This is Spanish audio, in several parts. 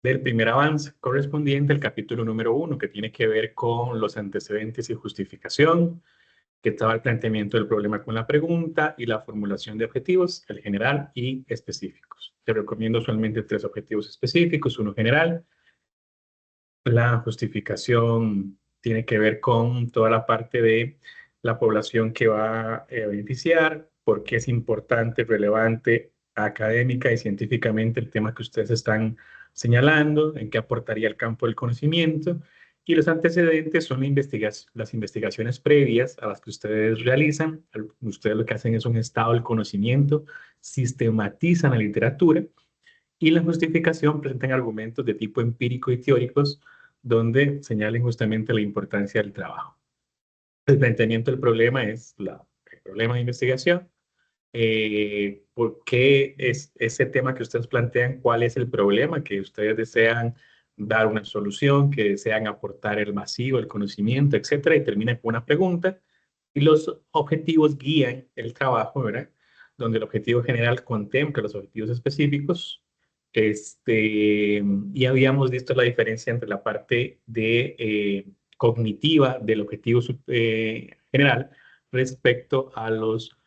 del primer avance correspondiente al capítulo número 1, que tiene que ver con los antecedentes y justificación, que estaba el planteamiento del problema con la pregunta y la formulación de objetivos, el general y específicos. Te recomiendo usualmente 3 objetivos específicos, uno general. La justificación tiene que ver con toda la parte de la población que va a beneficiar, por qué es importante, relevante académica y científicamente el tema que ustedes están señalando, en qué aportaría el campo del conocimiento. Y los antecedentes son las investigaciones previas a las que ustedes realizan. Ustedes lo que hacen es un estado del conocimiento, sistematizan la literatura y la justificación presentan argumentos de tipo empírico y teóricos donde señalen justamente la importancia del trabajo. El planteamiento del problema es el problema de investigación. ¿Por qué es ese tema que ustedes plantean? ¿Cuál es el problema que ustedes desean dar una solución, que desean aportar el vacío, el conocimiento, etcétera? Y termina con una pregunta. Y los objetivos guían el trabajo, ¿verdad? Donde el objetivo general contempla los objetivos específicos. Y habíamos visto la diferencia entre la parte de cognitiva del objetivo general respecto a los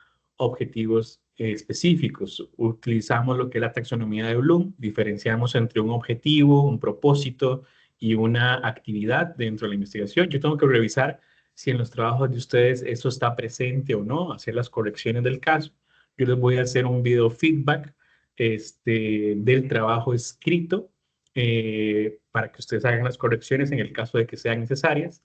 objetivos específicos. Utilizamos lo que es la taxonomía de Bloom, diferenciamos entre un objetivo, un propósito y una actividad dentro de la investigación. Yo tengo que revisar si en los trabajos de ustedes eso está presente o no, hacer las correcciones del caso. Yo les voy a hacer un video feedback del trabajo escrito para que ustedes hagan las correcciones en el caso de que sean necesarias.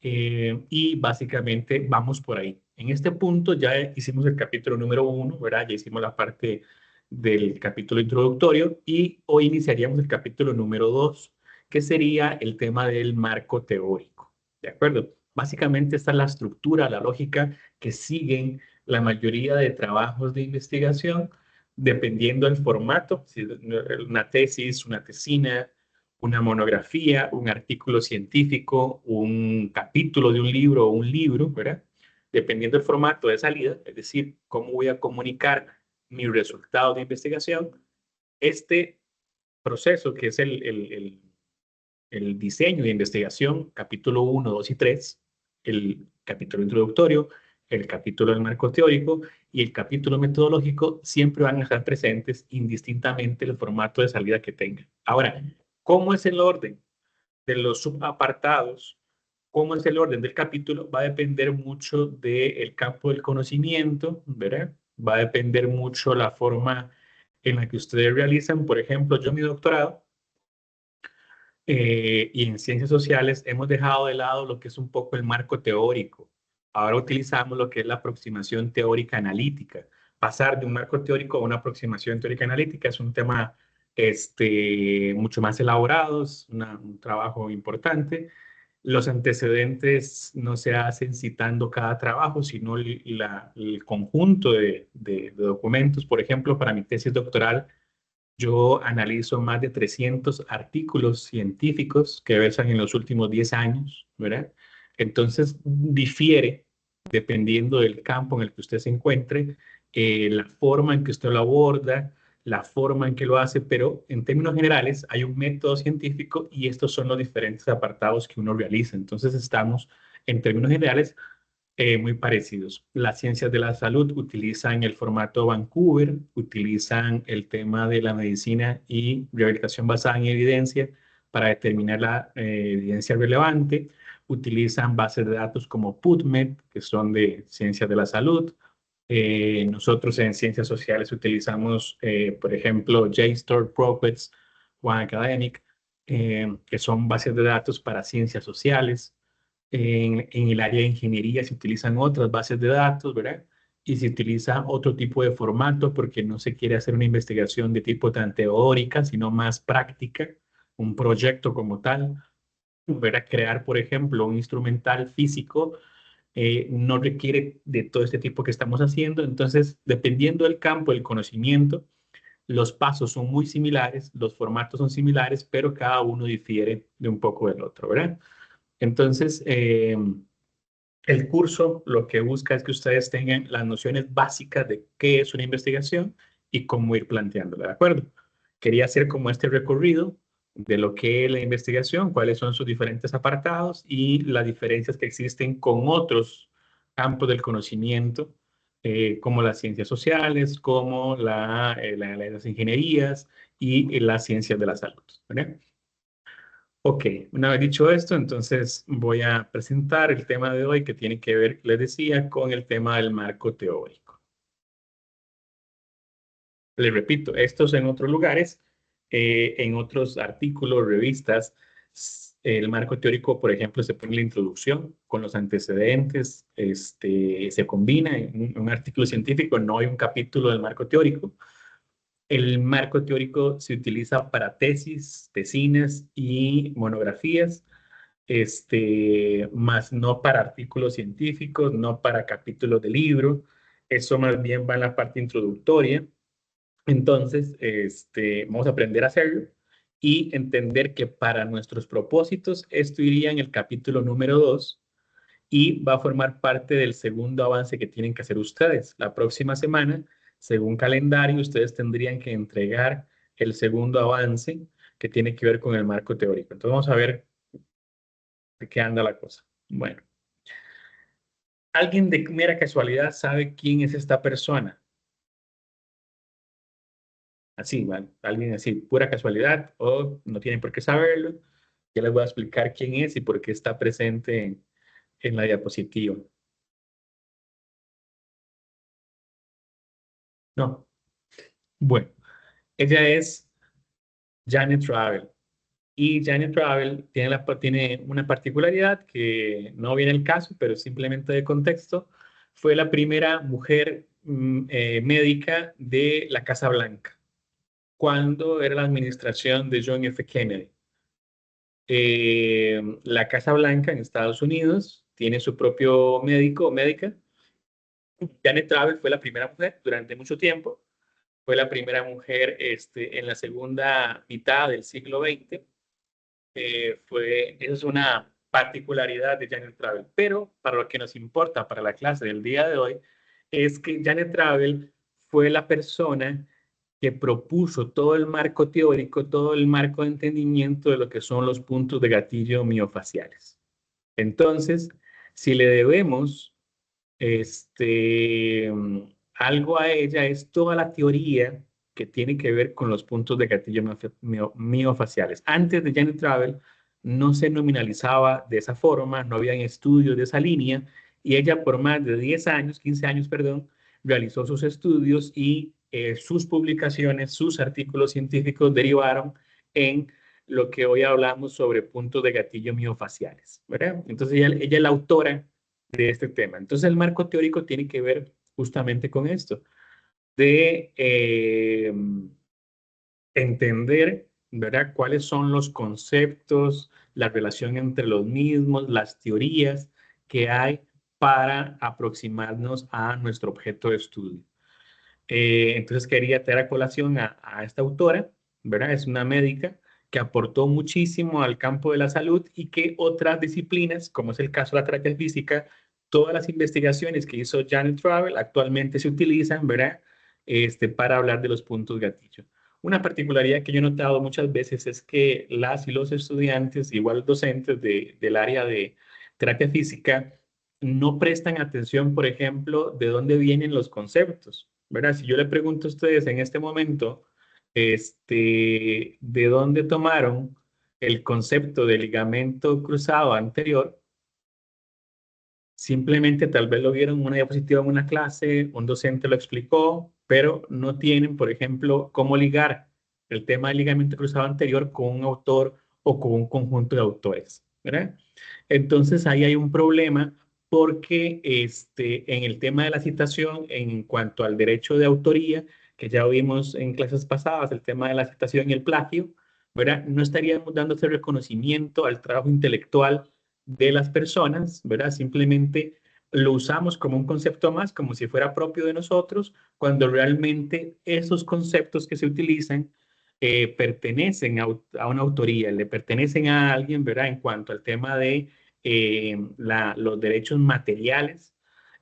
Y básicamente vamos por ahí. En este punto ya hicimos el capítulo número 1, ¿verdad? Ya hicimos la parte del capítulo introductorio y hoy iniciaríamos el capítulo número 2, que sería el tema del marco teórico. ¿De acuerdo? Básicamente esta es la estructura, la lógica que siguen la mayoría de trabajos de investigación, dependiendo del formato, si una tesis, una tesina, una monografía, un artículo científico, un capítulo de un libro o un libro, ¿verdad? Dependiendo del formato de salida, es decir, cómo voy a comunicar mi resultado de investigación, este proceso que es el diseño de investigación, capítulo 1, 2 y 3, el capítulo introductorio, el capítulo del marco teórico y el capítulo metodológico, siempre van a estar presentes indistintamente el formato de salida que tengan. Ahora, ¿cómo es el orden de los subapartados? ¿Cómo es el orden del capítulo? Va a depender mucho del campo del conocimiento, ¿verdad? Va a depender mucho la forma en la que ustedes realizan. Por ejemplo, yo mi doctorado y en ciencias sociales hemos dejado de lado lo que es un poco el marco teórico. Ahora utilizamos lo que es la aproximación teórica analítica. Pasar de un marco teórico a una aproximación teórica analítica es un tema mucho más elaborado, es un trabajo importante. Los antecedentes no se hacen citando cada trabajo, sino el conjunto de documentos. Por ejemplo, para mi tesis doctoral, yo analizo más de 300 artículos científicos que versan en los últimos 10 años, ¿verdad? Entonces, difiere, dependiendo del campo en el que usted se encuentre, la forma en que usted lo aborda, la forma en que lo hace, pero en términos generales hay un método científico y estos son los diferentes apartados que uno realiza. Entonces, estamos, en términos generales, muy parecidos. Las ciencias de la salud utilizan el formato Vancouver, utilizan el tema de la medicina y rehabilitación basada en evidencia para determinar la evidencia relevante, utilizan bases de datos como PubMed, que son de ciencias de la salud. Nosotros en ciencias sociales utilizamos, por ejemplo, JSTOR, ProQuest, One Academic, que son bases de datos para ciencias sociales. En el área de ingeniería se utilizan otras bases de datos, ¿verdad? Y se utiliza otro tipo de formato porque no se quiere hacer una investigación de tipo tan teórica, sino más práctica, un proyecto como tal. ¿Verdad? Crear, por ejemplo, un instrumental físico no requiere de todo este tipo que estamos haciendo. Entonces, dependiendo del campo, del conocimiento, los pasos son muy similares, los formatos son similares, pero cada uno difiere de un poco del otro, ¿verdad? Entonces, el curso lo que busca es que ustedes tengan las nociones básicas de qué es una investigación y cómo ir planteándola, ¿de acuerdo? Quería hacer como este recorrido de lo que es la investigación, cuáles son sus diferentes apartados y las diferencias que existen con otros campos del conocimiento, como las ciencias sociales, como las ingenierías y las ciencias de la salud, ¿verdad? Ok, una vez dicho esto, entonces voy a presentar el tema de hoy que tiene que ver, les decía, con el tema del marco teórico. Les repito, estos en otros lugares, en otros artículos, revistas, el marco teórico, por ejemplo, se pone la introducción con los antecedentes, se combina en un artículo científico, no hay un capítulo del marco teórico. El marco teórico se utiliza para tesis, tesines y monografías, más no para artículos científicos, no para capítulos de libro. Eso más bien va en la parte introductoria. Entonces, vamos a aprender a hacerlo y entender que para nuestros propósitos esto iría en el capítulo número 2 y va a formar parte del segundo avance que tienen que hacer ustedes. La próxima semana, según calendario, ustedes tendrían que entregar el segundo avance que tiene que ver con el marco teórico. Entonces, vamos a ver de qué anda la cosa. Bueno, ¿alguien de mera casualidad sabe quién es esta persona? Así, ¿vale? Alguien así, pura casualidad o no tienen por qué saberlo. Ya les voy a explicar quién es y por qué está presente en la diapositiva. No. Bueno, ella es Janet Ravel. Y Janet Ravel tiene una particularidad que no viene el caso, pero simplemente de contexto. Fue la primera mujer médica de la Casa Blanca, cuando era la administración de John F. Kennedy. La Casa Blanca en Estados Unidos tiene su propio médico o médica. Janet Travel fue la primera mujer durante mucho tiempo. Fue la primera mujer en la segunda mitad del siglo XX. Esa es una particularidad de Janet Travel. Pero para lo que nos importa para la clase del día de hoy, es que Janet Travel fue la persona que propuso todo el marco teórico, todo el marco de entendimiento de lo que son los puntos de gatillo miofaciales. Entonces, si le debemos este, algo a ella, es toda la teoría que tiene que ver con los puntos de gatillo miofaciales. Antes de Janet Travel no se nominalizaba de esa forma, no habían estudios de esa línea, y ella por más de 10 años, 15 años, perdón, realizó sus estudios y sus publicaciones, sus artículos científicos derivaron en lo que hoy hablamos sobre puntos de gatillo miofaciales, ¿verdad? Entonces ella es la autora de este tema. Entonces el marco teórico tiene que ver justamente con esto, de entender, ¿verdad? Cuáles son los conceptos, la relación entre los mismos, las teorías que hay para aproximarnos a nuestro objeto de estudio. Entonces quería traer a colación a esta autora, ¿verdad? Es una médica que aportó muchísimo al campo de la salud y que otras disciplinas, como es el caso de la terapia física, todas las investigaciones que hizo Janet Travel actualmente se utilizan, ¿verdad? Para hablar de los puntos gatillo. Una particularidad que yo he notado muchas veces es que las y los estudiantes, igual docentes del área de terapia física, no prestan atención, por ejemplo, de dónde vienen los conceptos, ¿verdad? Si yo le pregunto a ustedes en este momento, ¿de dónde tomaron el concepto de ligamento cruzado anterior? Simplemente tal vez lo vieron en una diapositiva en una clase, un docente lo explicó, pero no tienen, por ejemplo, cómo ligar el tema del ligamento cruzado anterior con un autor o con un conjunto de autores, ¿verdad? Entonces ahí hay un problema porque en el tema de la citación, en cuanto al derecho de autoría, que ya vimos en clases pasadas, el tema de la citación y el plagio, ¿verdad? No estaríamos dando ese reconocimiento al trabajo intelectual de las personas, ¿verdad? Simplemente lo usamos como un concepto más, como si fuera propio de nosotros, cuando realmente esos conceptos que se utilizan pertenecen a una autoría, le pertenecen a alguien, ¿verdad? En cuanto al tema de los derechos materiales,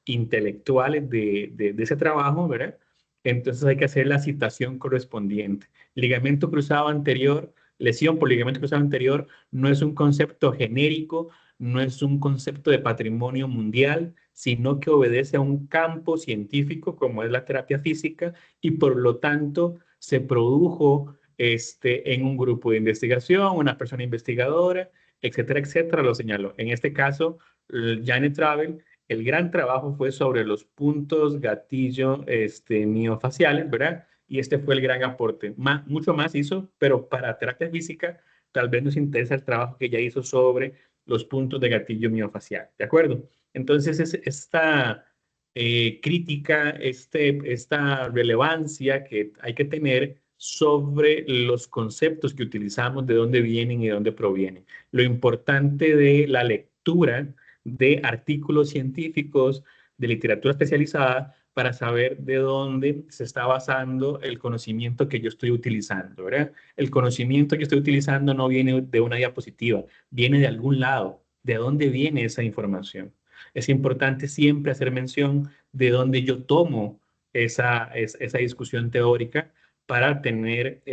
intelectuales de ese trabajo, ¿verdad? entonces hay que hacer la citación correspondiente. Ligamento cruzado anterior, lesión por ligamento cruzado anterior, no es un concepto genérico, no es un concepto de patrimonio mundial, sino que obedece a un campo científico como es la terapia física y por lo tanto se produjo en un grupo de investigación, una persona investigadora, etcétera, etcétera, lo señaló. En este caso, Janet Travel, el gran trabajo fue sobre los puntos gatillo miofaciales, ¿verdad? Y este fue el gran aporte. Mucho más hizo, pero para terapia física tal vez nos interesa el trabajo que ella hizo sobre los puntos de gatillo miofacial, ¿de acuerdo? Entonces, esta crítica, esta relevancia que hay que tener sobre los conceptos que utilizamos, de dónde vienen y de dónde provienen. Lo importante de la lectura de artículos científicos, de literatura especializada, para saber de dónde se está basando el conocimiento que yo estoy utilizando, ¿verdad? El conocimiento que estoy utilizando no viene de una diapositiva, viene de algún lado. ¿De dónde viene esa información? Es importante siempre hacer mención de dónde yo tomo esa discusión teórica para tener,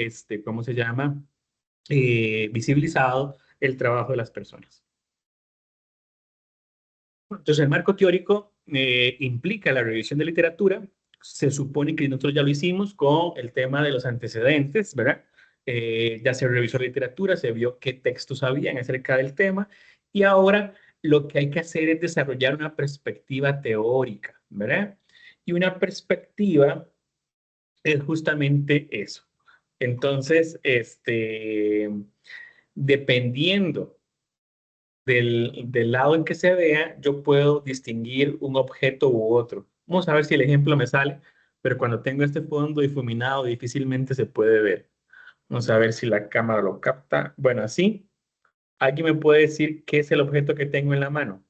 ¿cómo se llama? Visibilizado el trabajo de las personas. Entonces, el marco teórico implica la revisión de literatura. Se supone que nosotros ya lo hicimos con el tema de los antecedentes, ¿verdad? Ya se revisó la literatura, se vio qué textos habían acerca del tema y ahora lo que hay que hacer es desarrollar una perspectiva teórica, ¿verdad? Y una perspectiva es justamente eso. Entonces, dependiendo del lado en que se vea, yo puedo distinguir un objeto u otro. Vamos a ver si el ejemplo me sale, pero cuando tengo este fondo difuminado difícilmente se puede ver. Vamos a ver si la cámara lo capta. Bueno, así. ¿Alguien me puede decir qué es el objeto que tengo en la mano?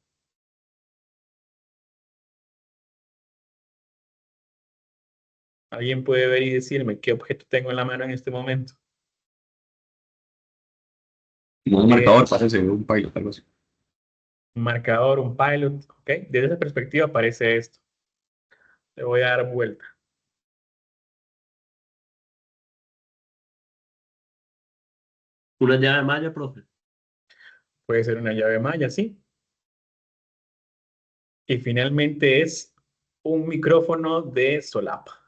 ¿Alguien puede ver y decirme qué objeto tengo en la mano en este momento? Un ¿Qué marcador, es? pásense un pilot, algo así. Un marcador, un pilot, ¿ok? Desde esa perspectiva aparece esto. Le voy a dar vuelta. Una llave maya, profe. Puede ser una llave malla, ¿sí? Y finalmente es un micrófono de solapa,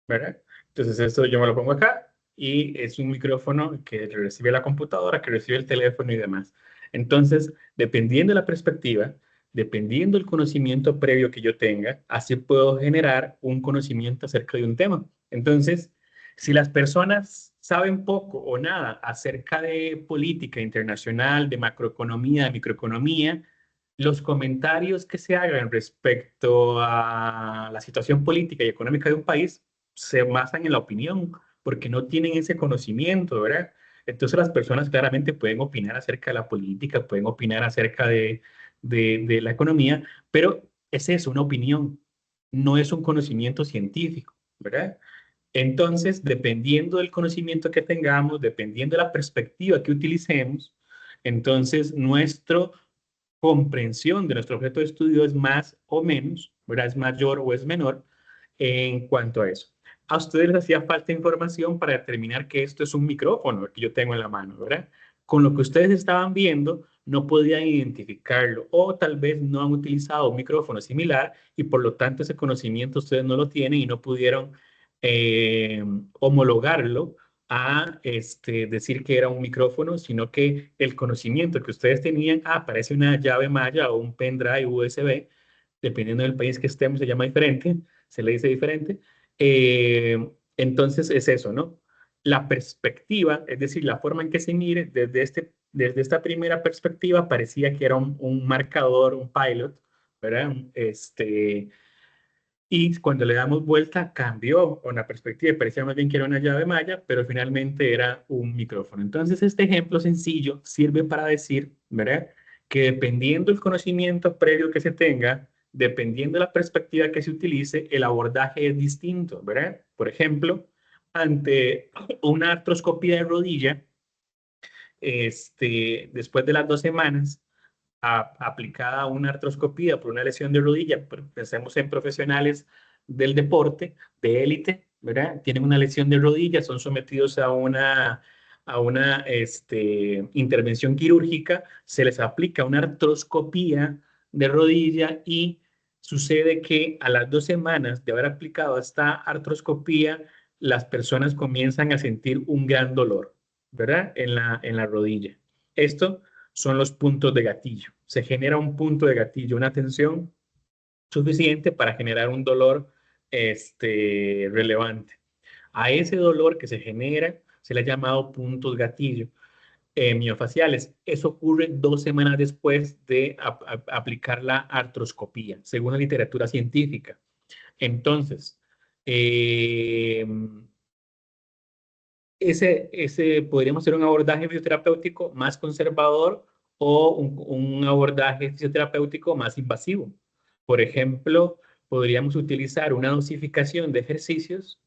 ¿verdad? Entonces esto yo me lo pongo acá y es un micrófono que recibe la computadora, que recibe el teléfono y demás. Entonces, dependiendo de la perspectiva, dependiendo del conocimiento previo que yo tenga, así puedo generar un conocimiento acerca de un tema. Entonces, si las personas saben poco o nada acerca de política internacional, de macroeconomía, de microeconomía, los comentarios que se hagan respecto a la situación política y económica de un país se basan en la opinión, porque no tienen ese conocimiento, ¿verdad? Entonces las personas claramente pueden opinar acerca de la política, pueden opinar acerca de la economía, pero es eso, una opinión, no es un conocimiento científico, ¿verdad? Entonces, dependiendo del conocimiento que tengamos, dependiendo de la perspectiva que utilicemos, entonces nuestro comprensión de nuestro objeto de estudio es más o menos, ¿verdad? Es mayor o es menor en cuanto a eso. A ustedes les hacía falta información para determinar que esto es un micrófono que yo tengo en la mano, ¿verdad? Con lo que ustedes estaban viendo, no podían identificarlo o tal vez no han utilizado un micrófono similar y por lo tanto ese conocimiento ustedes no lo tienen y no pudieron eh, homologarlo a decir que era un micrófono, sino que el conocimiento que ustedes tenían, parece una llave malla o un pendrive USB, dependiendo del país que estemos, se llama diferente, se le dice diferente. Entonces es eso, ¿no? La perspectiva, es decir, la forma en que se mire desde esta primera perspectiva, parecía que era un marcador, un pilot, ¿verdad? Y cuando le damos vuelta, cambió una perspectiva. Parecía más bien que era una llave malla, pero finalmente era un micrófono. Entonces, este ejemplo sencillo sirve para decir, ¿verdad? Que dependiendo del conocimiento previo que se tenga, dependiendo de la perspectiva que se utilice, el abordaje es distinto, ¿verdad? Por ejemplo, ante una artroscopía de rodilla, después de las 2 semanas, aplicada una artroscopía por una lesión de rodilla, pensemos en profesionales del deporte, de élite, ¿verdad? Tienen una lesión de rodilla, son sometidos a una intervención quirúrgica, se les aplica una artroscopía de rodilla y sucede que a las 2 semanas de haber aplicado esta artroscopía, las personas comienzan a sentir un gran dolor, ¿verdad? En la rodilla. Esto son los puntos de gatillo. Se genera un punto de gatillo, una tensión suficiente para generar un dolor relevante. A ese dolor que se genera se le ha llamado puntos gatillo miofaciales. Eso ocurre 2 semanas después de aplicar la artroscopía, según la literatura científica. Entonces, eh, podríamos hacer un abordaje fisioterapéutico más conservador o un abordaje fisioterapéutico más invasivo. Por ejemplo, podríamos utilizar una dosificación de ejercicios,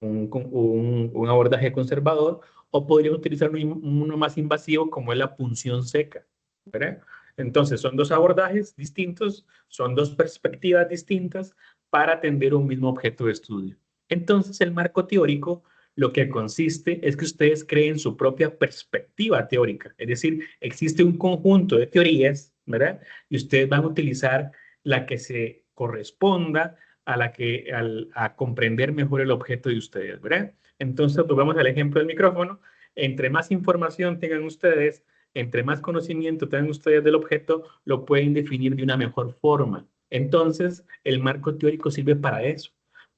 un abordaje conservador, o podríamos utilizar uno más invasivo como es la punción seca, ¿verdad? Entonces, son dos abordajes distintos, son dos perspectivas distintas para atender un mismo objeto de estudio. Entonces, el marco teórico lo que consiste es que ustedes creen su propia perspectiva teórica, es decir, existe un conjunto de teorías, ¿verdad? Y ustedes van a utilizar la que se corresponda a comprender mejor el objeto de ustedes, ¿verdad? Entonces, pues vamos al ejemplo del micrófono. Entre más información tengan ustedes, entre más conocimiento tengan ustedes del objeto, lo pueden definir de una mejor forma. Entonces, el marco teórico sirve para eso,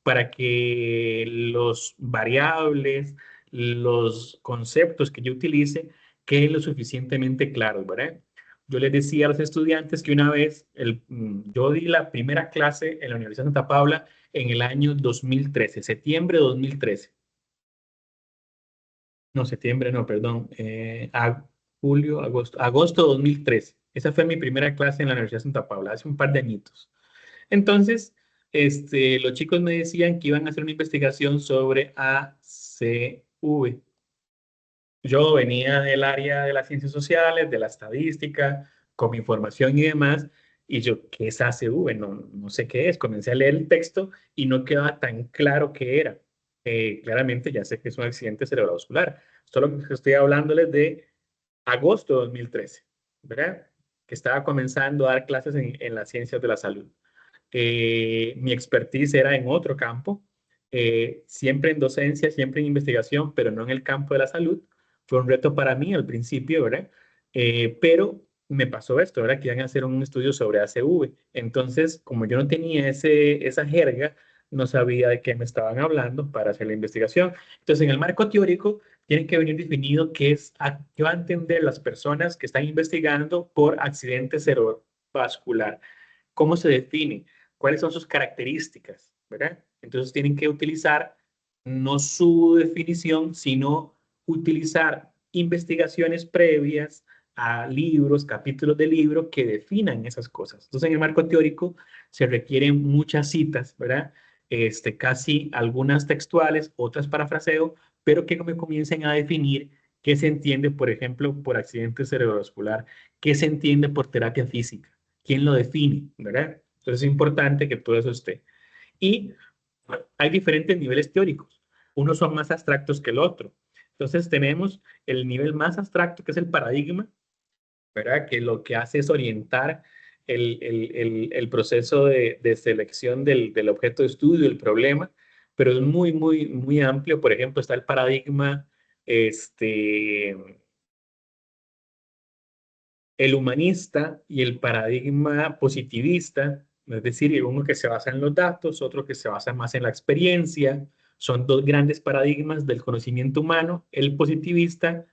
para que los variables, los conceptos que yo utilice queden lo suficientemente claros, ¿verdad? Yo les decía a los estudiantes que una vez yo di la primera clase en la Universidad de Santa Paula en el año 2013, septiembre de 2013. No, septiembre, no, perdón. Julio, agosto de 2013. Esa fue mi primera clase en la Universidad de Santa Paula, hace un par de añitos. Entonces, los chicos me decían que iban a hacer una investigación sobre ACV. Yo venía del área de las ciencias sociales, de la estadística, con mi información y demás, y yo, ¿qué es ACV? No sé qué es. Comencé a leer el texto y no quedaba tan claro qué era. Claramente ya sé que es un accidente cerebrovascular. Solo que estoy hablándoles de agosto de 2013, ¿verdad? Que estaba comenzando a dar clases en las ciencias de la salud. Mi expertise era en otro campo, siempre en docencia, siempre en investigación, pero no en el campo de la salud. Fue un reto para mí al principio, ¿verdad? Pero me pasó esto, ¿verdad? Que iban a hacer un estudio sobre ACV. Entonces, como yo no tenía esa jerga, no sabía de qué me estaban hablando para hacer la investigación. Entonces, en el marco teórico, tiene que venir definido qué van a entender las personas que están investigando por accidente cerebrovascular. ¿Cómo se define? ¿Cuáles son sus características? ¿Verdad? Entonces tienen que utilizar no su definición, sino utilizar investigaciones previas a libros, capítulos de libro que definan esas cosas. Entonces, en el marco teórico se requieren muchas citas, ¿verdad? Casi algunas textuales, otras parafraseo, pero que me comiencen a definir qué se entiende, por ejemplo, por accidente cerebrovascular, qué se entiende por terapia física, quién lo define, ¿verdad? Entonces es importante que todo eso esté. Y hay diferentes niveles teóricos. Unos son más abstractos que el otro. Entonces tenemos el nivel más abstracto, que es el paradigma, ¿verdad? Que lo que hace es orientar el proceso de selección del objeto de estudio, el problema, pero es muy, muy, muy amplio. Por ejemplo, está el paradigma, el humanista y el paradigma positivista, es decir, uno que se basa en los datos, otro que se basa más en la experiencia. Son dos grandes paradigmas del conocimiento humano, el positivista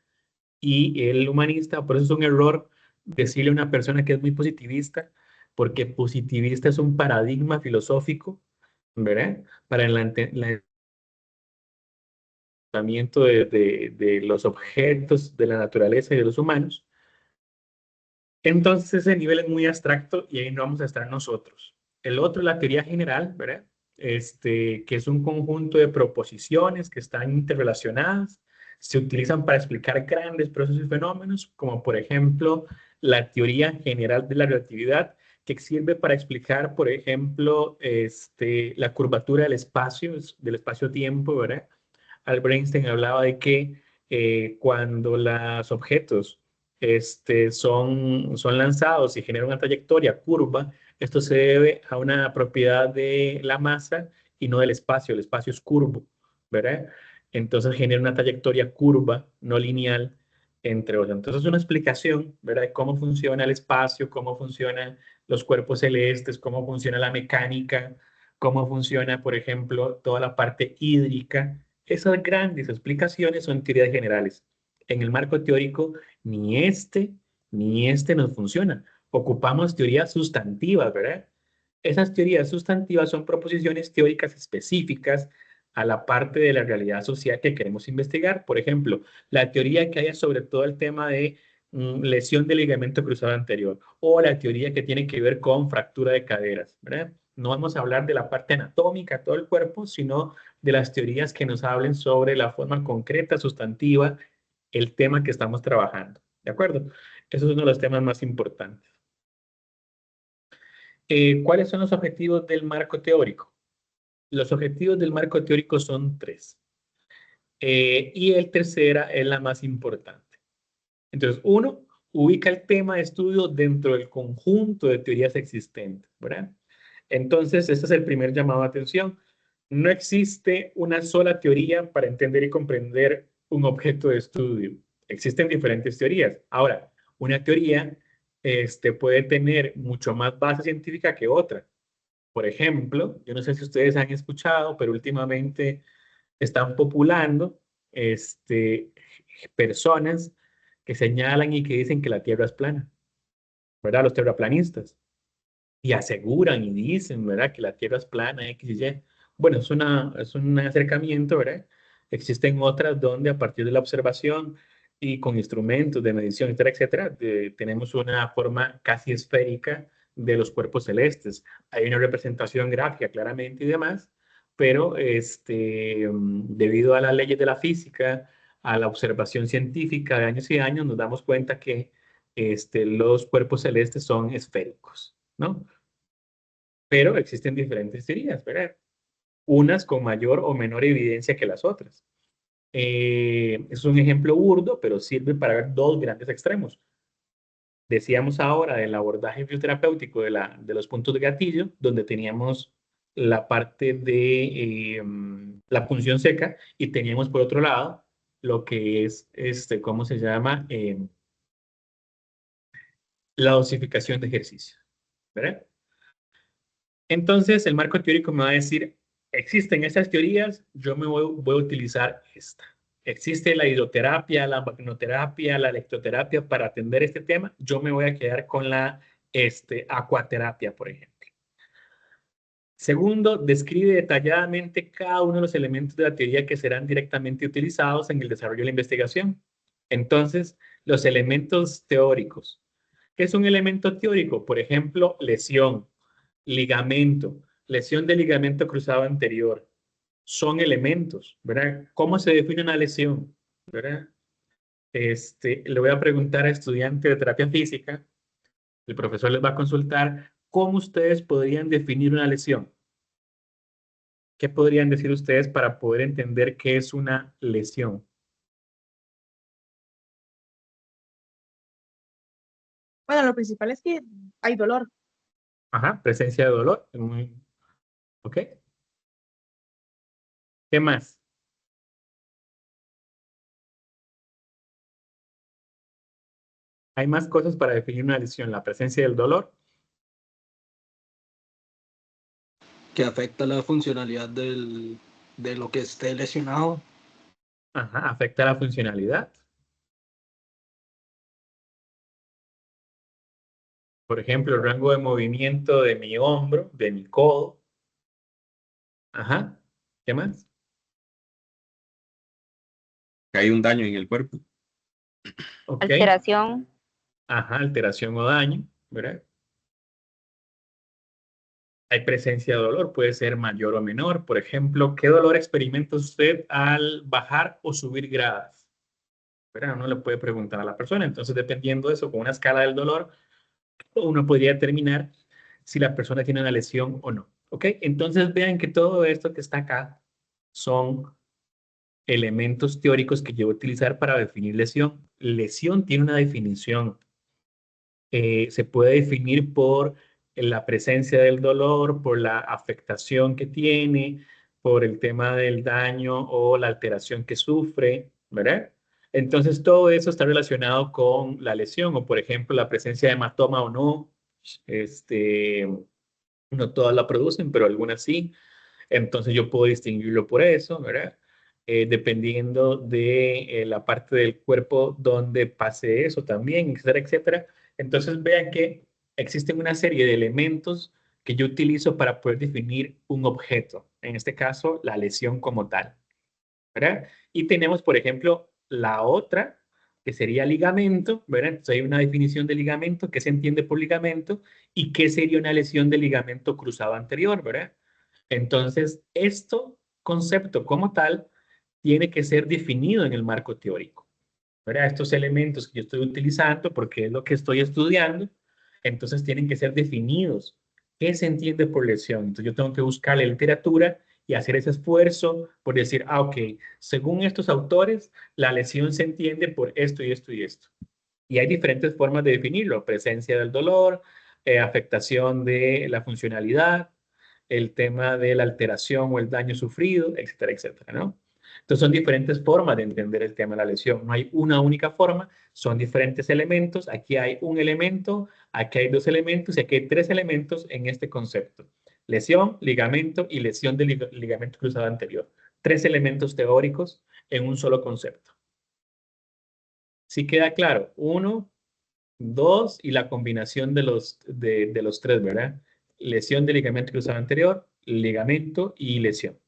y el humanista. Por eso es un error decirle a una persona que es muy positivista, porque positivista es un paradigma filosófico, ¿verdad? Para el entendimiento de los objetos, de la naturaleza y de los humanos. Entonces ese nivel es muy abstracto y ahí no vamos a estar nosotros. El otro es la teoría general, ¿verdad? Que es un conjunto de proposiciones que están interrelacionadas, se utilizan para explicar grandes procesos y fenómenos, como por ejemplo la teoría general de la relatividad, que sirve para explicar, por ejemplo, la curvatura del espacio-tiempo, ¿verdad? Albert Einstein hablaba de que cuando los objetos son lanzados y generan una trayectoria curva, esto se debe a una propiedad de la masa y no del espacio. El espacio es curvo, ¿verdad? Entonces genera una trayectoria curva, no lineal, entre otros. Entonces es una explicación, ¿verdad? De cómo funciona el espacio, cómo funcionan los cuerpos celestes, cómo funciona la mecánica, cómo funciona, por ejemplo, toda la parte hídrica. Esas grandes explicaciones son teorías generales. En el marco teórico, ni este nos funciona. Ocupamos teorías sustantivas, ¿verdad? Esas teorías sustantivas son proposiciones teóricas específicas a la parte de la realidad social que queremos investigar. Por ejemplo, la teoría que haya sobre todo el tema de lesión del ligamento cruzado anterior o la teoría que tiene que ver con fractura de caderas, ¿verdad? No vamos a hablar de la parte anatómica, todo el cuerpo, sino de las teorías que nos hablen sobre la forma concreta, sustantiva, el tema que estamos trabajando. ¿De acuerdo? Eso es uno de los temas más importantes. ¿Cuáles son los objetivos del marco teórico? Los objetivos del marco teórico son tres. Y el tercera es la más importante. Entonces, uno, ubica el tema de estudio dentro del conjunto de teorías existentes, ¿verdad? Entonces, este es el primer llamado a atención. No existe una sola teoría para entender y comprender un objeto de estudio. Existen diferentes teorías. Ahora, una teoría puede tener mucho más base científica que otra. Por ejemplo, yo no sé si ustedes han escuchado, pero últimamente están populando personas que señalan y que dicen que la Tierra es plana, ¿verdad? Los terraplanistas. Y aseguran y dicen, ¿verdad? Que la Tierra es plana, X y Y. Bueno, es un acercamiento, ¿verdad? Existen otras donde a partir de la observación y con instrumentos de medición, etcétera, etcétera, tenemos una forma casi esférica de los cuerpos celestes. Hay una representación gráfica claramente y demás, pero debido a las leyes de la física, a la observación científica de años y años, nos damos cuenta que los cuerpos celestes son esféricos, ¿no? Pero existen diferentes teorías, ¿verdad? Unas con mayor o menor evidencia que las otras. Es un ejemplo burdo, pero sirve para ver dos grandes extremos. Decíamos ahora del abordaje bioterapéutico de los puntos de gatillo, donde teníamos la parte de la punción seca y teníamos por otro lado lo que es, ¿cómo se llama? La dosificación de ejercicio, ¿verdad? Entonces, el marco teórico me va a decir, existen estas teorías, yo voy a utilizar esta. Existe la hidroterapia, la magnoterapia, la electroterapia para atender este tema, yo me voy a quedar con la acuaterapia, por ejemplo. Segundo, describe detalladamente cada uno de los elementos de la teoría que serán directamente utilizados en el desarrollo de la investigación. Entonces, los elementos teóricos. ¿Qué es un elemento teórico? Por ejemplo, lesión, ligamento, lesión del ligamento cruzado anterior. Son elementos, ¿verdad? ¿Cómo se define una lesión? ¿Verdad? Le voy a preguntar a estudiantes de terapia física, el profesor les va a consultar cómo ustedes podrían definir una lesión. ¿Qué podrían decir ustedes para poder entender qué es una lesión? Bueno, lo principal es que hay dolor. Ajá, presencia de dolor. ¿Ok? ¿Qué más? Hay más cosas para definir una lesión. La presencia del dolor. Que afecta la funcionalidad de lo que esté lesionado. Ajá, afecta la funcionalidad. Por ejemplo, el rango de movimiento de mi hombro, de mi codo. Ajá. ¿Qué más? Que hay un daño en el cuerpo. Ok. Alteración. Ajá, alteración o daño, ¿verdad? Hay presencia de dolor, puede ser mayor o menor. Por ejemplo, ¿qué dolor experimenta usted al bajar o subir gradas? ¿Verdad? Uno le puede preguntar a la persona. Entonces, dependiendo de eso, con una escala del dolor, uno podría determinar si la persona tiene una lesión o no. ¿Ok? Entonces vean que todo esto que está acá son elementos teóricos que yo voy a utilizar para definir lesión. Lesión tiene una definición. Se puede definir por la presencia del dolor, por la afectación que tiene, por el tema del daño o la alteración que sufre, ¿verdad? Entonces todo eso está relacionado con la lesión o, por ejemplo, la presencia de hematoma o no. No todas la producen, pero algunas sí. Entonces yo puedo distinguirlo por eso, ¿verdad? Dependiendo de la parte del cuerpo donde pase eso también, etcétera, etcétera. Entonces vean que existen una serie de elementos que yo utilizo para poder definir un objeto, en este caso la lesión como tal, ¿verdad? Y tenemos, por ejemplo, la otra, que sería ligamento, ¿verdad? Entonces hay una definición de ligamento, qué se entiende por ligamento y qué sería una lesión de ligamento cruzado anterior, ¿verdad? Entonces, esto concepto como tal tiene que ser definido en el marco teórico, ¿verdad? Estos elementos que yo estoy utilizando, porque es lo que estoy estudiando, entonces tienen que ser definidos. ¿Qué se entiende por lesión? Entonces yo tengo que buscar la literatura y hacer ese esfuerzo por decir, ah, ok, según estos autores, la lesión se entiende por esto y esto y esto. Y hay diferentes formas de definirlo: presencia del dolor, afectación de la funcionalidad, el tema de la alteración o el daño sufrido, etcétera, etcétera, ¿no? Entonces son diferentes formas de entender el tema de la lesión. No hay una única forma, son diferentes elementos. Aquí hay un elemento, aquí hay dos elementos y aquí hay tres elementos en este concepto: lesión, ligamento y lesión del ligamento cruzado anterior. Tres elementos teóricos en un solo concepto. ¿Sí queda claro? Uno, dos y la combinación de los tres, ¿verdad? Lesión del ligamento cruzado anterior, ligamento y lesión.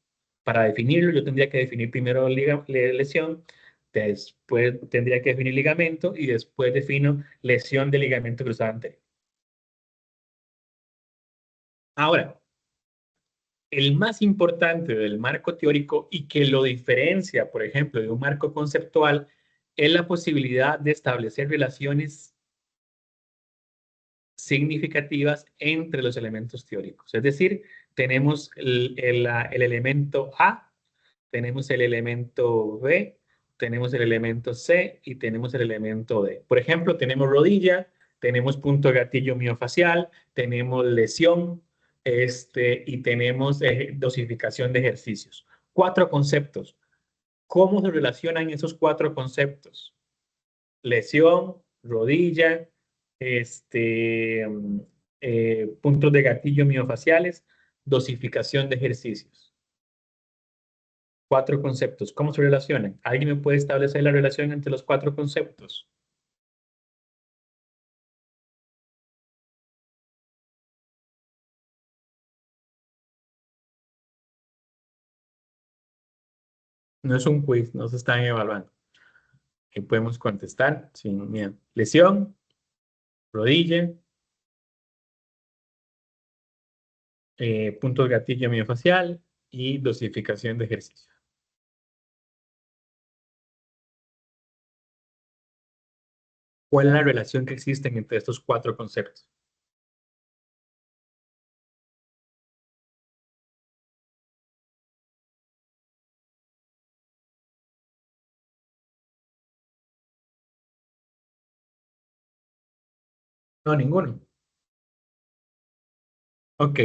Para definirlo, yo tendría que definir primero lesión, después tendría que definir ligamento y después defino lesión del ligamento cruzado anterior. Ahora, el más importante del marco teórico y que lo diferencia, por ejemplo, de un marco conceptual, es la posibilidad de establecer relaciones significativas entre los elementos teóricos. Es decir, tenemos el elemento A, tenemos el elemento B, tenemos el elemento C y tenemos el elemento D. Por ejemplo, tenemos rodilla, tenemos punto de gatillo miofacial, tenemos lesión, y tenemos dosificación de ejercicios. Cuatro conceptos. ¿Cómo se relacionan esos cuatro conceptos? Lesión, rodilla, puntos de gatillo miofaciales, dosificación de ejercicios. Cuatro conceptos. ¿Cómo se relacionan? ¿Alguien me puede establecer la relación entre los cuatro conceptos? No es un quiz, no se están evaluando. ¿Qué podemos contestar sin miedo? Lesión, rodilla, punto de gatillo miofacial y dosificación de ejercicio. ¿Cuál es la relación que existe entre estos cuatro conceptos? No, ninguno. Ok.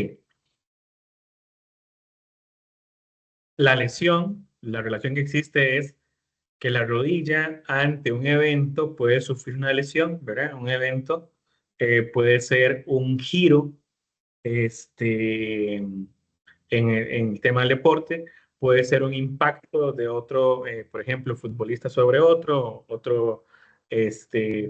La lesión, la relación que existe es que la rodilla ante un evento puede sufrir una lesión, ¿verdad? Un evento puede ser un giro en el tema del deporte, puede ser un impacto de otro, por ejemplo, futbolista sobre otro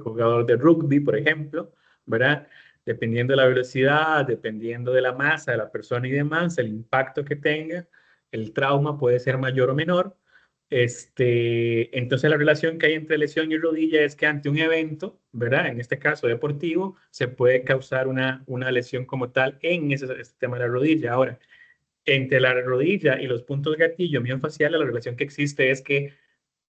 jugador de rugby, por ejemplo, ¿verdad? Dependiendo de la velocidad, dependiendo de la masa de la persona y demás, el impacto que tenga, el trauma puede ser mayor o menor. Entonces la relación que hay entre lesión y rodilla es que ante un evento, ¿verdad? En este caso deportivo, se puede causar una lesión como tal en ese tema de la rodilla. Ahora, entre la rodilla y los puntos gatillo miofaciales, la relación que existe es que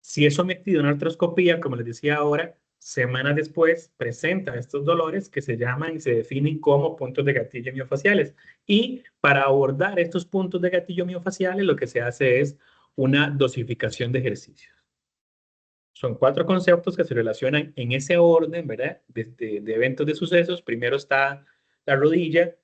si es sometido a una artroscopía, como les decía ahora, semanas después presenta estos dolores que se llaman y se definen como puntos de gatillo miofaciales. Y para abordar estos puntos de gatillo miofaciales, lo que se hace es una dosificación de ejercicios. Son 4 conceptos que se relacionan en ese orden, ¿verdad? De eventos de sucesos. Primero está la rodilla,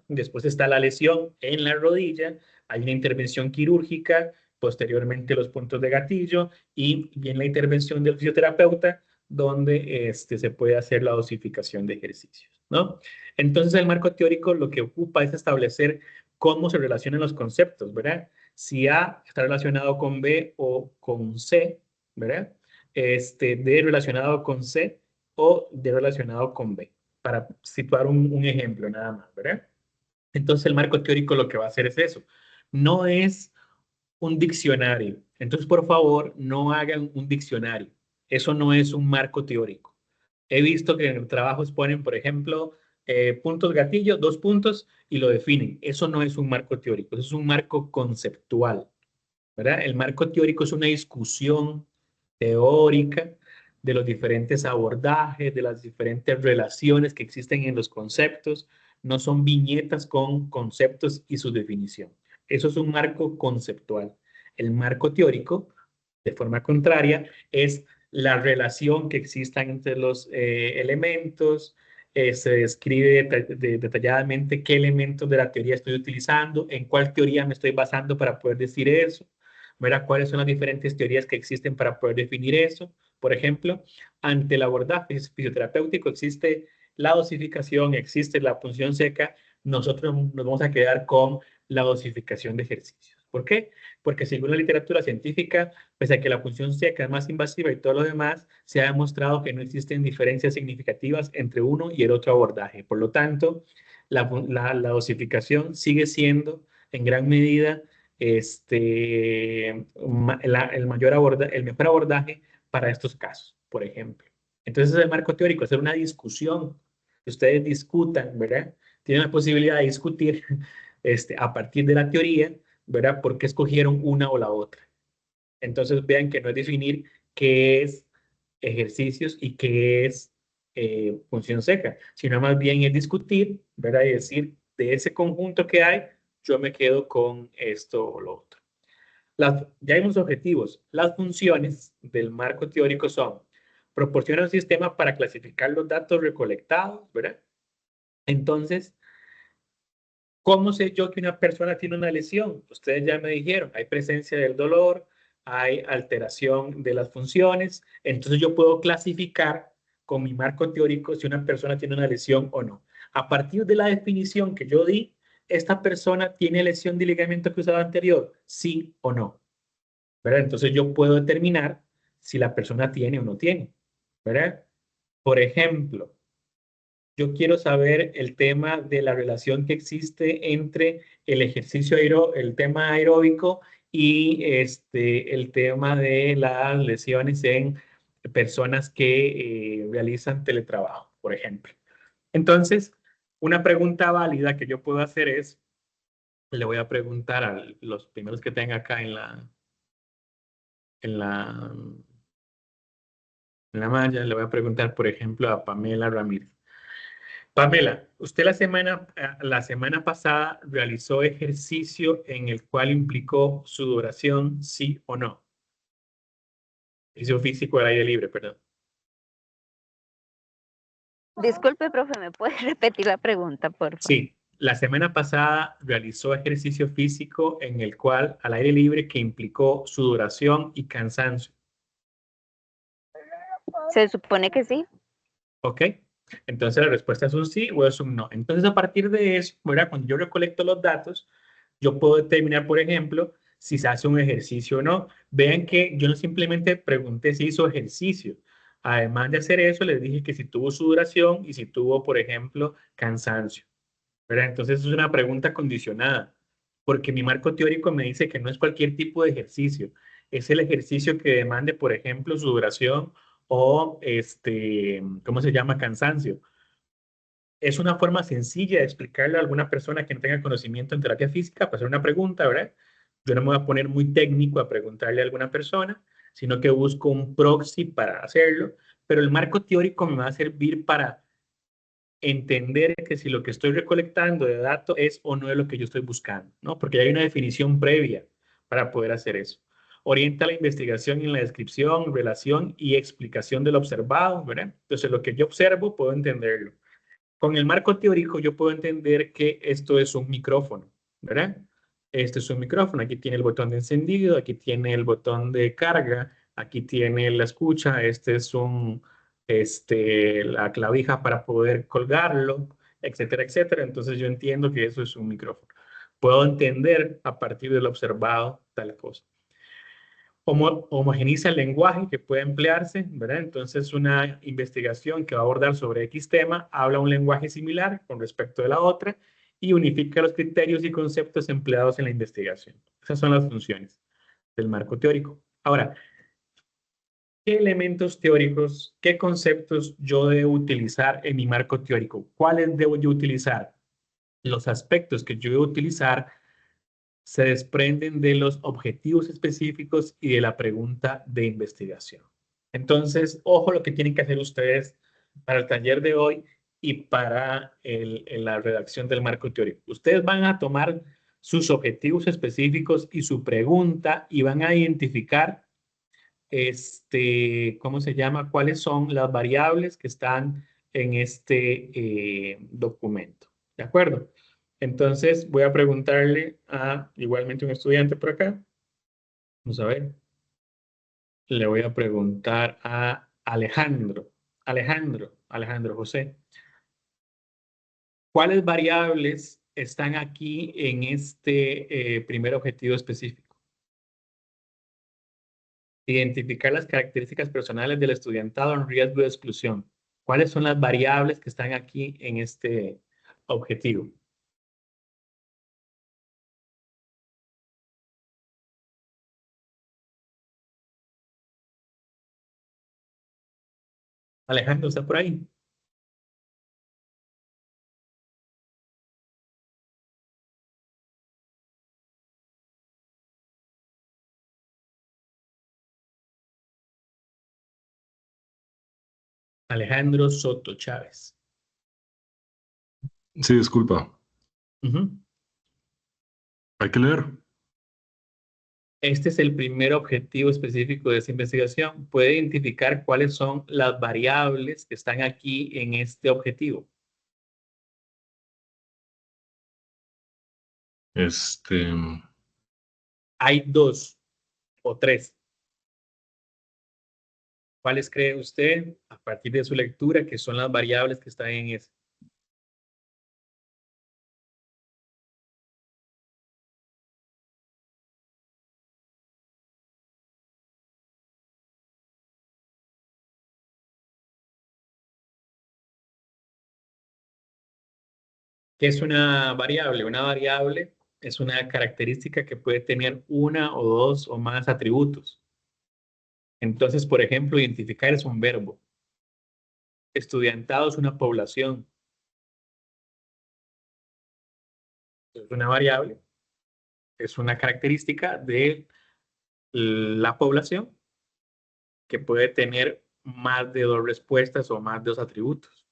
después está la lesión en la rodilla, hay una intervención quirúrgica, posteriormente los puntos de gatillo y viene la intervención del fisioterapeuta donde se puede hacer la dosificación de ejercicios, ¿no? Entonces el marco teórico lo que ocupa es establecer cómo se relacionan los conceptos, ¿verdad? Si A está relacionado con B o con C, ¿verdad? D relacionado con C o D relacionado con B, para situar un ejemplo nada más, ¿verdad? Entonces el marco teórico lo que va a hacer es eso. No es un diccionario. Entonces, por favor, no hagan un diccionario. Eso no es un marco teórico. He visto que en el trabajo ponen, por ejemplo, puntos gatillo, 2 puntos, y lo definen. Eso no es un marco teórico, eso es un marco conceptual, ¿verdad? El marco teórico es una discusión teórica de los diferentes abordajes, de las diferentes relaciones que existen en los conceptos. No son viñetas con conceptos y su definición. Eso es un marco conceptual. El marco teórico, de forma contraria, es la relación que exista entre los elementos. Se describe detalladamente qué elementos de la teoría estoy utilizando, en cuál teoría me estoy basando para poder decir eso, ¿verdad? ¿Cuáles son las diferentes teorías que existen para poder definir eso? Por ejemplo, ante el abordaje fisioterapéutico existe la dosificación, existe la punción seca, nosotros nos vamos a quedar con la dosificación de ejercicios. ¿Por qué? Porque según la literatura científica, pese a que la punción seca es más invasiva y todo lo demás, se ha demostrado que no existen diferencias significativas entre uno y el otro abordaje. Por lo tanto, la dosificación sigue siendo en gran medida el mejor abordaje para estos casos, por ejemplo. Entonces, el marco teórico, hacer una discusión, que ustedes discutan, ¿verdad? Tienen la posibilidad de discutir a partir de la teoría, ¿verdad? ¿Por qué escogieron una o la otra? Entonces, vean que no es definir qué es ejercicios y qué es función seca, sino más bien es discutir, ¿verdad? Y decir, de ese conjunto que hay, yo me quedo con esto o lo otro. Ya hay unos objetivos. Las funciones del marco teórico son: proporciona un sistema para clasificar los datos recolectados, ¿verdad? Entonces, ¿cómo sé yo que una persona tiene una lesión? Ustedes ya me dijeron, hay presencia del dolor, hay alteración de las funciones, entonces yo puedo clasificar con mi marco teórico si una persona tiene una lesión o no. A partir de la definición que yo di, ¿esta persona tiene lesión de ligamento cruzado anterior? Sí o no, ¿verdad? Entonces yo puedo determinar si la persona tiene o no tiene, ¿verdad? Por ejemplo, yo quiero saber el tema de la relación que existe entre el ejercicio el tema aeróbico y el tema de las lesiones en personas que realizan teletrabajo, por ejemplo. Entonces, una pregunta válida que yo puedo hacer es, le voy a preguntar a los primeros que tenga acá en la malla, le voy a preguntar, por ejemplo, a Pamela Ramírez. Pamela, usted la semana pasada realizó ejercicio en el cual implicó sudoración, ¿sí o no? Ejercicio físico al aire libre, perdón. Disculpe, profe, ¿me puede repetir la pregunta, por favor? Sí, la semana pasada realizó ejercicio físico en el cual al aire libre que implicó sudoración y cansancio. Se supone que sí. ¿Ok? Entonces la respuesta es un sí o es un no. Entonces a partir de eso, ¿verdad? Cuando yo recolecto los datos, yo puedo determinar, por ejemplo, si se hace un ejercicio o no. Vean que yo no simplemente pregunté si hizo ejercicio. Además de hacer eso, les dije que si tuvo sudoración y si tuvo, por ejemplo, cansancio, ¿verdad? Entonces es una pregunta condicionada, porque mi marco teórico me dice que no es cualquier tipo de ejercicio. Es el ejercicio que demande, por ejemplo, sudoración o, ¿cómo se llama? Cansancio. Es una forma sencilla de explicarle a alguna persona que no tenga conocimiento en terapia física, para hacer una pregunta, ¿verdad? Yo no me voy a poner muy técnico a preguntarle a alguna persona, sino que busco un proxy para hacerlo, pero el marco teórico me va a servir para entender que si lo que estoy recolectando de datos es o no es lo que yo estoy buscando, ¿no? Porque hay una definición previa para poder hacer eso. Orienta la investigación en la descripción, relación y explicación del observado, ¿verdad? Entonces, lo que yo observo, puedo entenderlo. Con el marco teórico, yo puedo entender que esto es un micrófono, ¿verdad? Este es un micrófono. Aquí tiene el botón de encendido, aquí tiene el botón de carga, aquí tiene la escucha, este es la clavija para poder colgarlo, etcétera, etcétera. Entonces yo entiendo que eso es un micrófono. Puedo entender a partir del observado tal cosa. Homogeniza el lenguaje que puede emplearse, ¿verdad? Entonces una investigación que va a abordar sobre X tema habla un lenguaje similar con respecto de la otra y unifica los criterios y conceptos empleados en la investigación. Esas son las funciones del marco teórico. Ahora, ¿qué elementos teóricos, qué conceptos yo debo utilizar en mi marco teórico? ¿Cuáles debo yo utilizar? Los aspectos que yo debo utilizar se desprenden de los objetivos específicos y de la pregunta de investigación. Entonces, ojo lo que tienen que hacer ustedes para el taller de hoy y para la redacción del marco teórico. Ustedes van a tomar sus objetivos específicos y su pregunta y van a identificar ¿cómo se llama? ¿Cuáles son las variables que están en este documento? ¿De acuerdo? Entonces voy a preguntarle a igualmente un estudiante por acá. Vamos a ver. Le voy a preguntar a Alejandro. Alejandro José. ¿Cuáles variables están aquí en este primer objetivo específico? Identificar las características personales del estudiantado en riesgo de exclusión. ¿Cuáles son las variables que están aquí en este objetivo? Alejandro, ¿está por ahí? Alejandro Soto Chávez. Sí, disculpa. Ujú. Hay que leer. Este es el primer objetivo específico de esta investigación. Puede identificar cuáles son las variables que están aquí en este objetivo. Hay 2 o 3. ¿Cuáles cree usted, a partir de su lectura, que son las variables que están en ese? ¿Qué es una variable? Una variable es una característica que puede tener una o 2 o más atributos. Entonces, por ejemplo, identificar es un verbo. Estudiantado es una población. Es una variable, es una característica de la población que puede tener más de 2 respuestas o más de 2 atributos.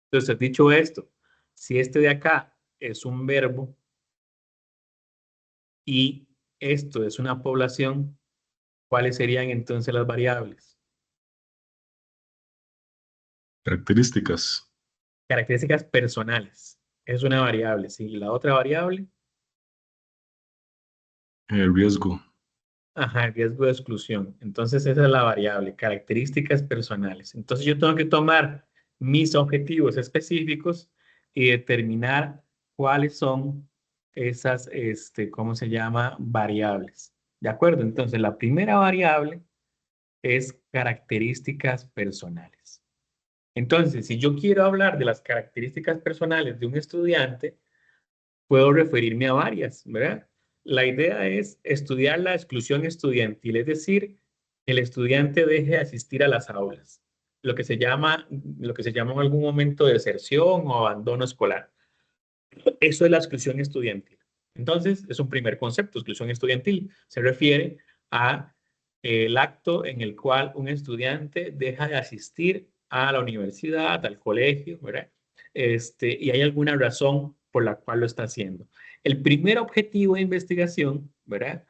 Entonces, dicho esto, si este de acá es un verbo y esto es una población, ¿cuáles serían entonces las variables? Características. Características personales. Es una variable, ¿sí? La otra variable, Riesgo. ajá, riesgo de exclusión. Entonces esa es la variable, características personales. Entonces yo tengo que tomar mis objetivos específicos y determinar cuáles son esas, ¿cómo se llama? Variables. ¿De acuerdo? Entonces la primera variable es características personales. Entonces, si yo quiero hablar de las características personales de un estudiante, puedo referirme a varias, ¿verdad? La idea es estudiar la exclusión estudiantil, es decir, el estudiante deje de asistir a las aulas, lo que se llama en algún momento deserción o abandono escolar. Eso es la exclusión estudiantil. Entonces, es un primer concepto, exclusión estudiantil. Se refiere a el acto en el cual un estudiante deja de asistir a la universidad, al colegio, ¿verdad? Y hay alguna razón por la cual lo está haciendo. El primer objetivo de investigación, ¿verdad?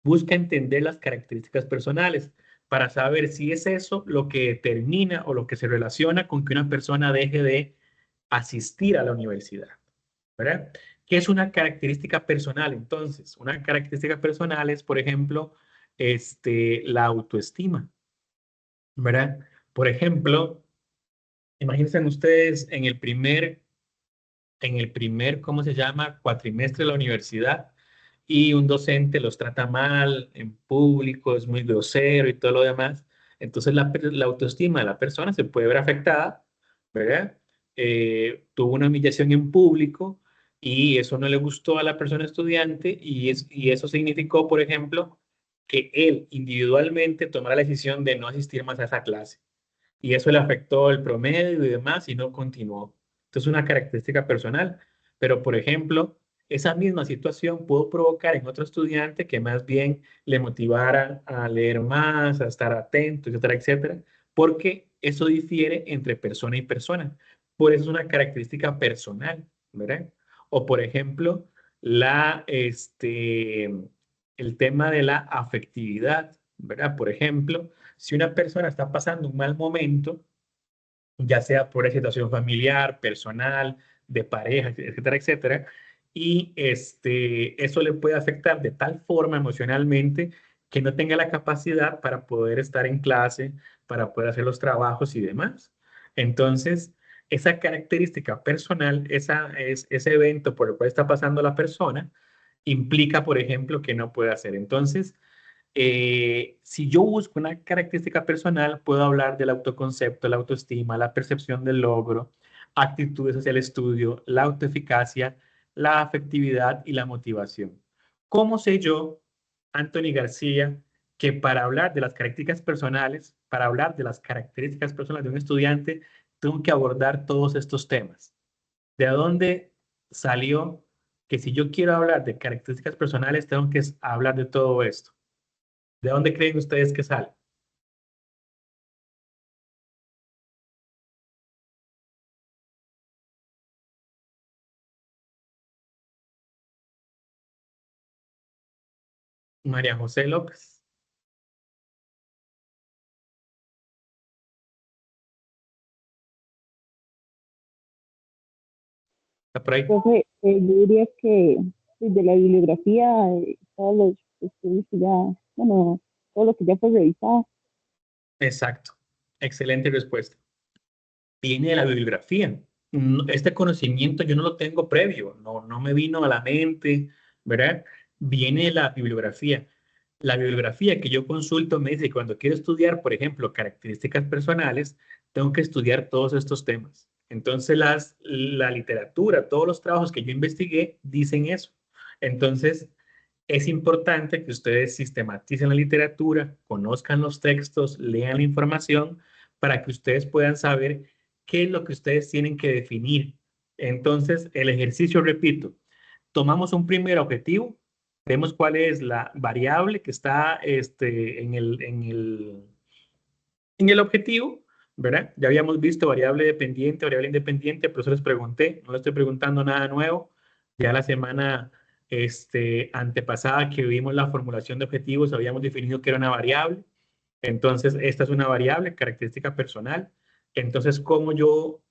Busca entender las características personales para saber si es eso lo que determina o lo que se relaciona con que una persona deje de asistir a la universidad, ¿verdad? ¿Qué es una característica personal? Entonces, una característica personal es, por ejemplo, la autoestima, ¿verdad? Por ejemplo, imagínense ustedes en el primer, ¿cómo se llama? Cuatrimestre de la universidad y un docente los trata mal en público, es muy grosero y todo lo demás. Entonces la autoestima de la persona se puede ver afectada, ¿verdad? Tuvo una humillación en público y eso no le gustó a la persona estudiante y eso significó, por ejemplo, que él individualmente tomara la decisión de no asistir más a esa clase y eso le afectó el promedio y demás y no continuó. Entonces, una característica personal. Pero, por ejemplo, esa misma situación pudo provocar en otro estudiante que más bien le motivara a leer más, a estar atento, etcétera, etcétera, porque eso difiere entre persona y persona. Por eso es una característica personal, ¿verdad? O, por ejemplo, el tema de la afectividad, ¿verdad? Por ejemplo, si una persona está pasando un mal momento, ya sea por una situación familiar, personal, de pareja, etcétera, etcétera, y eso le puede afectar de tal forma emocionalmente que no tenga la capacidad para poder estar en clase, para poder hacer los trabajos y demás. Entonces, esa característica personal, ese evento por el cual está pasando la persona, implica, por ejemplo, que no puede hacer. Entonces, si yo busco una característica personal, puedo hablar del autoconcepto, la autoestima, la percepción del logro, actitudes hacia el estudio, la autoeficacia, la afectividad y la motivación. ¿Cómo sé yo, Anthony García, que para hablar de las características personales, para hablar de las características personales de un estudiante, tengo que abordar todos estos temas? ¿De dónde salió que si yo quiero hablar de características personales, tengo que hablar de todo esto? ¿De dónde creen ustedes que sale? María José López. ¿Está por ahí? Profe, yo diría que desde la bibliografía, todos los estudios que ya, bueno, todo lo que ya fue revisado. Exacto. Excelente respuesta. Viene de la bibliografía. Este conocimiento yo no lo tengo previo, no me vino a la mente, ¿verdad? Viene de la bibliografía. La bibliografía que yo consulto me dice que cuando quiero estudiar, por ejemplo, características personales, tengo que estudiar todos estos temas. Entonces, la literatura, todos los trabajos que yo investigué dicen eso. Entonces, es importante que ustedes sistematicen la literatura, conozcan los textos, lean la información para que ustedes puedan saber qué es lo que ustedes tienen que definir. Entonces, el ejercicio, repito, tomamos un primer objetivo, vemos cuál es la variable que está en el objetivo, ¿verdad? Ya habíamos visto variable dependiente, variable independiente, por eso les pregunté, no les estoy preguntando nada nuevo. Ya la semana antepasada que vimos la formulación de objetivos, habíamos definido que era una variable. Entonces, esta es una variable, característica personal. Entonces, ¿cómo yo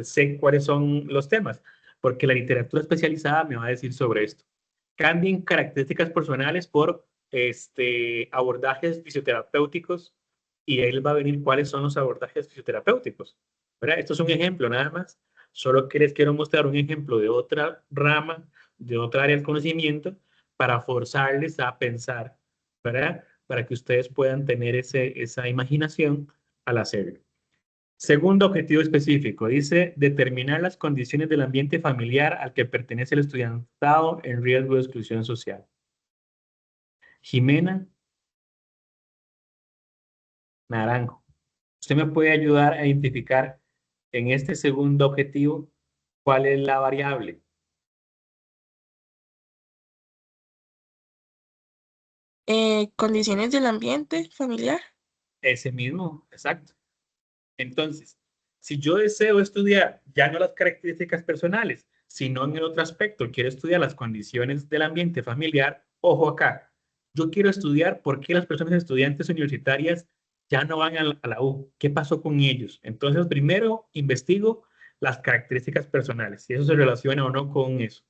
sé cuáles son los temas? Porque la literatura especializada me va a decir sobre esto. Cambien características personales por abordajes fisioterapéuticos y ahí les va a venir cuáles son los abordajes fisioterapéuticos, ¿verdad? Esto es un ejemplo nada más. Solo que les quiero mostrar un ejemplo de otra rama, de otra área del conocimiento, para forzarles a pensar, ¿verdad? Para que ustedes puedan tener esa imaginación al hacerlo. Segundo objetivo específico, dice determinar las condiciones del ambiente familiar al que pertenece el estudiantado en riesgo de exclusión social. Jimena Naranjo, ¿usted me puede ayudar a identificar en este segundo objetivo cuál es la variable? Condiciones del ambiente familiar. Ese mismo, exacto. Entonces, si yo deseo estudiar ya no las características personales, sino en el otro aspecto, quiero estudiar las condiciones del ambiente familiar, ojo acá, yo quiero estudiar por qué las personas estudiantes universitarias ya no van a la U, qué pasó con ellos. Entonces, primero investigo las características personales, si eso se relaciona o no con eso,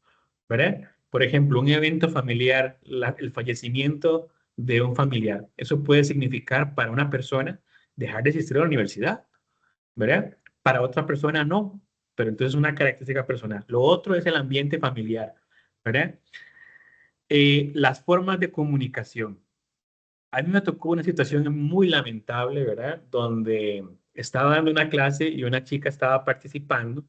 ¿verdad? Por ejemplo, un evento familiar, el fallecimiento de un familiar, eso puede significar para una persona dejar de asistir a la universidad, ¿verdad? Para otra persona no, pero entonces es una característica personal. Lo otro es el ambiente familiar, ¿verdad? Las formas de comunicación. A mí me tocó una situación muy lamentable, ¿verdad? Donde estaba dando una clase y una chica estaba participando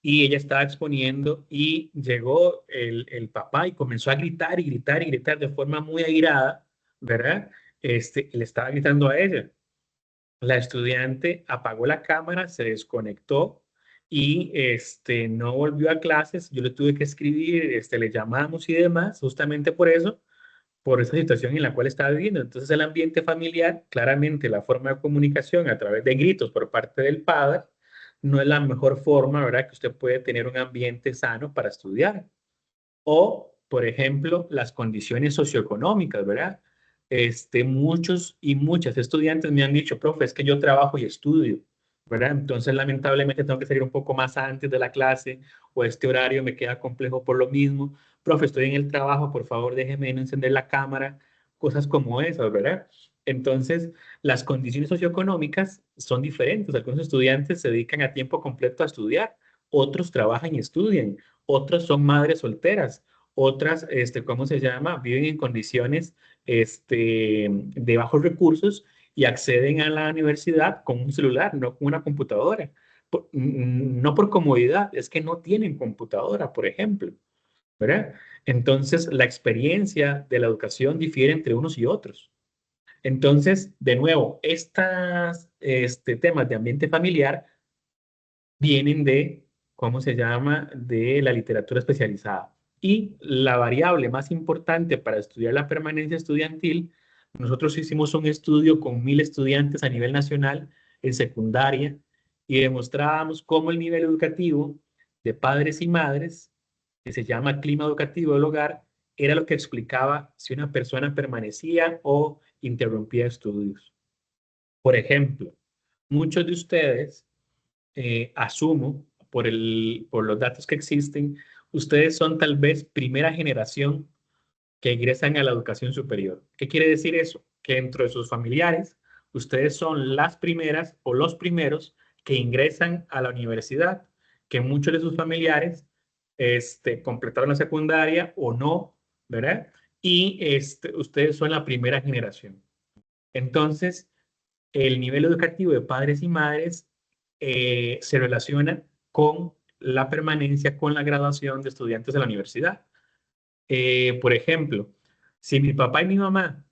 y ella estaba exponiendo y llegó el papá y comenzó a gritar y gritar y gritar de forma muy airada, ¿verdad? Le estaba gritando a ella. La estudiante apagó la cámara, se desconectó y no volvió a clases. Yo le tuve que escribir, le llamamos y demás, justamente por eso, por esa situación en la cual estaba viviendo. Entonces el ambiente familiar, claramente la forma de comunicación a través de gritos por parte del padre, no es la mejor forma, ¿verdad? Que usted puede tener un ambiente sano para estudiar. O, por ejemplo, las condiciones socioeconómicas, ¿verdad? Muchos y muchas estudiantes me han dicho, profe, es que yo trabajo y estudio, ¿verdad? Entonces, lamentablemente, tengo que salir un poco más antes de la clase o este horario me queda complejo por lo mismo. Profe, estoy en el trabajo, por favor, déjeme no encender la cámara, cosas como esas, ¿verdad? Entonces, las condiciones socioeconómicas son diferentes. Algunos estudiantes se dedican a tiempo completo a estudiar, otros trabajan y estudian, otros son madres solteras, otras, ¿cómo se llama? Viven en condiciones de bajos recursos y acceden a la universidad con un celular, no con una computadora. No por comodidad, es que no tienen computadora, por ejemplo, ¿verdad? Entonces, la experiencia de la educación difiere entre unos y otros. Entonces, de nuevo, estos temas de ambiente familiar vienen de, ¿cómo se llama?, de la literatura especializada. Y la variable más importante para estudiar la permanencia estudiantil, nosotros hicimos un estudio con 1000 estudiantes a nivel nacional en secundaria y demostrábamos cómo el nivel educativo de padres y madres, que se llama clima educativo del hogar, era lo que explicaba si una persona permanecía o interrumpía estudios. Por ejemplo, muchos de ustedes asumo por los datos que existen, ustedes son tal vez primera generación que ingresan a la educación superior. ¿Qué quiere decir eso? Que dentro de sus familiares, ustedes son las primeras o los primeros que ingresan a la universidad, que muchos de sus familiares completaron la secundaria o no, ¿verdad? Y ustedes son la primera generación. Entonces, el nivel educativo de padres y madres se relaciona con la permanencia, con la graduación de estudiantes de la universidad. Por ejemplo, si mi papá y mi mamá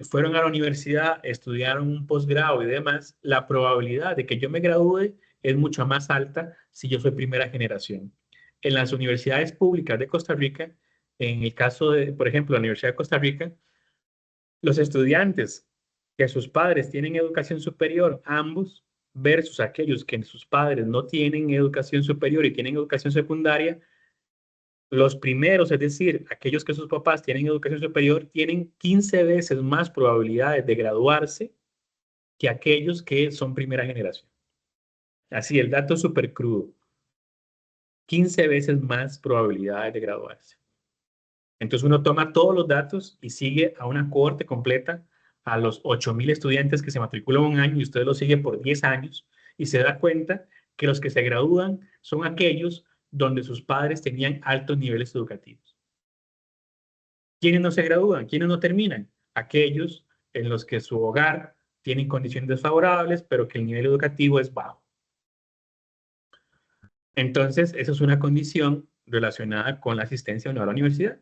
fueron a la universidad, estudiaron un posgrado y demás, la probabilidad de que yo me gradúe es mucho más alta si yo soy primera generación. En las universidades públicas de Costa Rica, en el caso de, por ejemplo, la Universidad de Costa Rica, los estudiantes que sus padres tienen educación superior, ambos, versus aquellos que sus padres no tienen educación superior y tienen educación secundaria, los primeros, es decir, aquellos que sus papás tienen educación superior, tienen 15 veces más probabilidades de graduarse que aquellos que son primera generación. Así, el dato es súper crudo. 15 veces más probabilidades de graduarse. Entonces uno toma todos los datos y sigue a una cohorte completa a los 8000 estudiantes que se matriculan un año y usted los sigue por 10 años y se da cuenta que los que se gradúan son aquellos donde sus padres tenían altos niveles educativos. ¿Quiénes no se gradúan? ¿Quiénes no terminan? Aquellos en los que su hogar tiene condiciones desfavorables, pero que el nivel educativo es bajo. Entonces, esa es una condición relacionada con la asistencia o no a la universidad.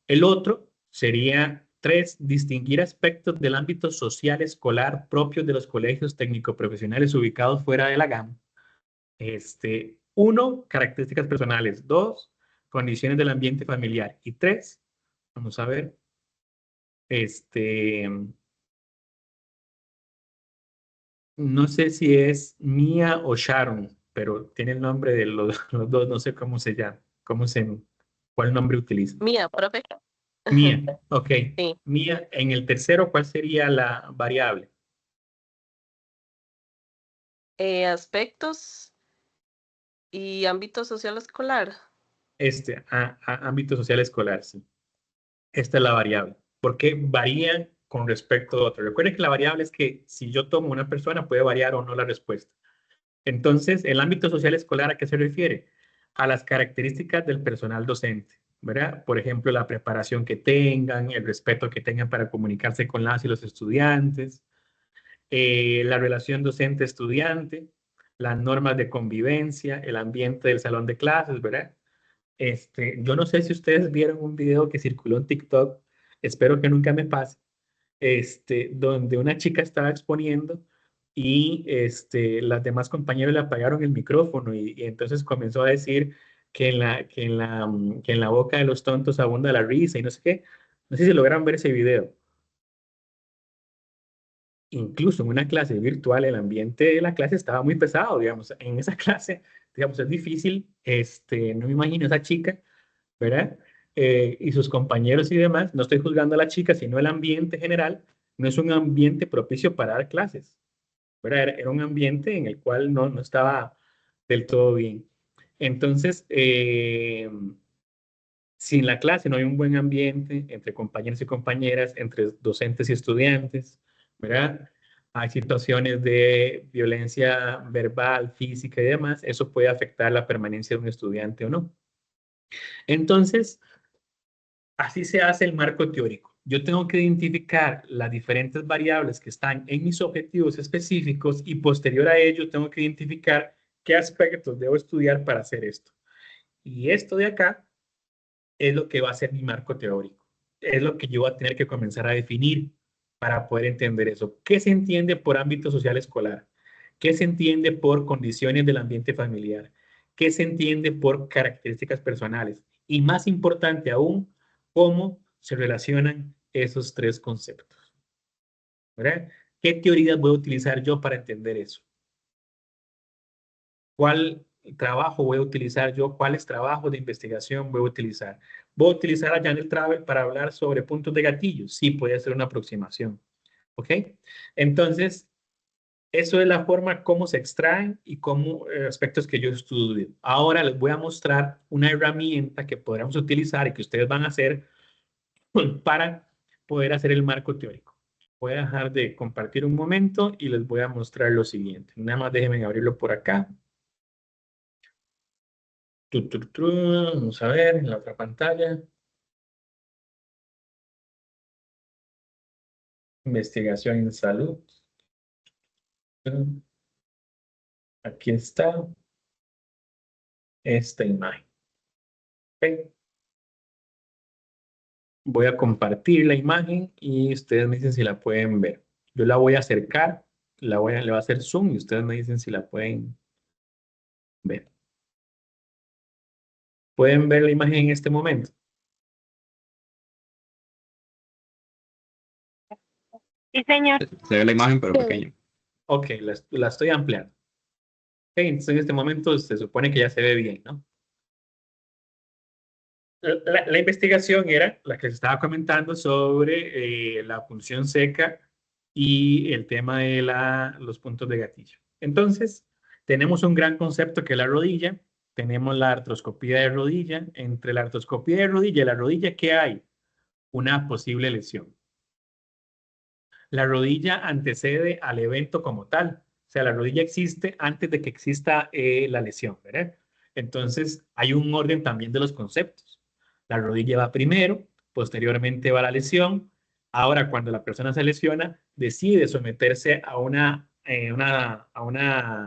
El otro sería 3, distinguir aspectos del ámbito social escolar propios de los colegios técnico-profesionales ubicados fuera de la GAM. 1, características personales. 2, condiciones del ambiente familiar. Y 3, Vamos a ver. No sé si es Mía o Sharon, pero tiene el nombre de los dos, no sé cómo se llama, cuál nombre utiliza. Mía, profe. Mía, ok. Sí. Mía, en el tercero, ¿cuál sería la variable? Aspectos y ámbito social escolar. Ámbito social escolar, sí. Esta es la variable. Porque varían con respecto a otro. Recuerden que la variable es que si yo tomo una persona, puede variar o no la respuesta. Entonces, el ámbito social escolar, ¿a qué se refiere? A las características del personal docente, ¿verdad? Por ejemplo, la preparación que tengan, el respeto que tengan para comunicarse con las y los estudiantes, la relación docente-estudiante, las normas de convivencia, el ambiente del salón de clases, ¿verdad? Yo no sé si ustedes vieron un video que circuló en TikTok, espero que nunca me pase, donde una chica estaba exponiendo y las demás compañeros le apagaron el micrófono y entonces comenzó a decir que en la boca de los tontos abunda la risa y no sé qué. No sé si lograron ver ese video. Incluso en una clase virtual, el ambiente de la clase estaba muy pesado, digamos. En esa clase, digamos, es difícil, no me imagino esa chica, ¿verdad? Y sus compañeros y demás, no estoy juzgando a la chica, sino el ambiente general, no es un ambiente propicio para dar clases, ¿verdad? Era un ambiente en el cual no estaba del todo bien. Entonces, si en la clase no hay un buen ambiente entre compañeros y compañeras, entre docentes y estudiantes, ¿verdad? Hay situaciones de violencia verbal, física y demás, eso puede afectar la permanencia de un estudiante o no. Entonces, así se hace el marco teórico. Yo tengo que identificar las diferentes variables que están en mis objetivos específicos y posterior a ello tengo que identificar qué aspectos debo estudiar para hacer esto. Y esto de acá es lo que va a ser mi marco teórico. Es lo que yo voy a tener que comenzar a definir para poder entender eso. ¿Qué se entiende por ámbito social escolar? ¿Qué se entiende por condiciones del ambiente familiar? ¿Qué se entiende por características personales? Y más importante aún, ¿cómo se relacionan esos tres conceptos? ¿Verdad? ¿Qué teorías voy a utilizar yo para entender eso? ¿Cuál trabajo voy a utilizar yo? ¿Cuáles trabajos de investigación voy a utilizar? ¿Voy a utilizar a Janel Travel para hablar sobre puntos de gatillo? Sí, puede ser una aproximación. ¿Ok? Entonces, eso es la forma como se extraen y cómo aspectos que yo estudio. Ahora les voy a mostrar una herramienta que podremos utilizar y que ustedes van a hacer para poder hacer el marco teórico. Voy a dejar de compartir un momento y les voy a mostrar lo siguiente. Nada más déjenme abrirlo por acá. Vamos a ver en la otra pantalla. Investigación en salud. Aquí está esta imagen. Okay. Voy a compartir la imagen y ustedes me dicen si la pueden ver. Yo la voy a acercar, le voy a hacer zoom y ustedes me dicen si la pueden ver. ¿Pueden ver la imagen en este momento? Sí, señor. Se ve la imagen, pero pequeño. Ok, la estoy ampliando. Okay, entonces en este momento se supone que ya se ve bien, ¿no? La investigación era la que se estaba comentando sobre la punción seca y el tema de los puntos de gatillo. Entonces, tenemos un gran concepto que es la rodilla, tenemos la artroscopía de rodilla. Entre la artroscopía de rodilla y la rodilla, ¿qué hay? Una posible lesión. La rodilla antecede al evento como tal. O sea, la rodilla existe antes de que exista la lesión, ¿verdad? Entonces, hay un orden también de los conceptos. La rodilla va primero, posteriormente va la lesión. Ahora, cuando la persona se lesiona, decide someterse a una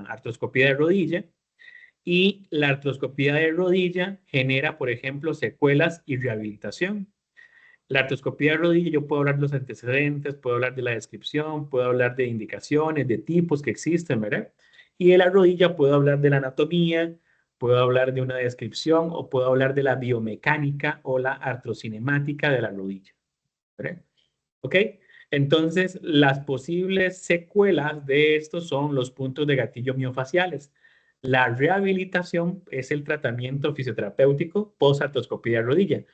artroscopía de rodilla y la artroscopía de rodilla genera, por ejemplo, secuelas y rehabilitación. La artroscopía de rodilla, yo puedo hablar de los antecedentes, puedo hablar de la descripción, puedo hablar de indicaciones, de tipos que existen, ¿verdad? Y de la rodilla puedo hablar de la anatomía, puedo hablar de una descripción o puedo hablar de la biomecánica o la artrocinemática de la rodilla. ¿Verdad? ¿Ok? Entonces, las posibles secuelas de esto son los puntos de gatillo miofaciales. La rehabilitación es el tratamiento fisioterapéutico post-artroscopía de rodilla,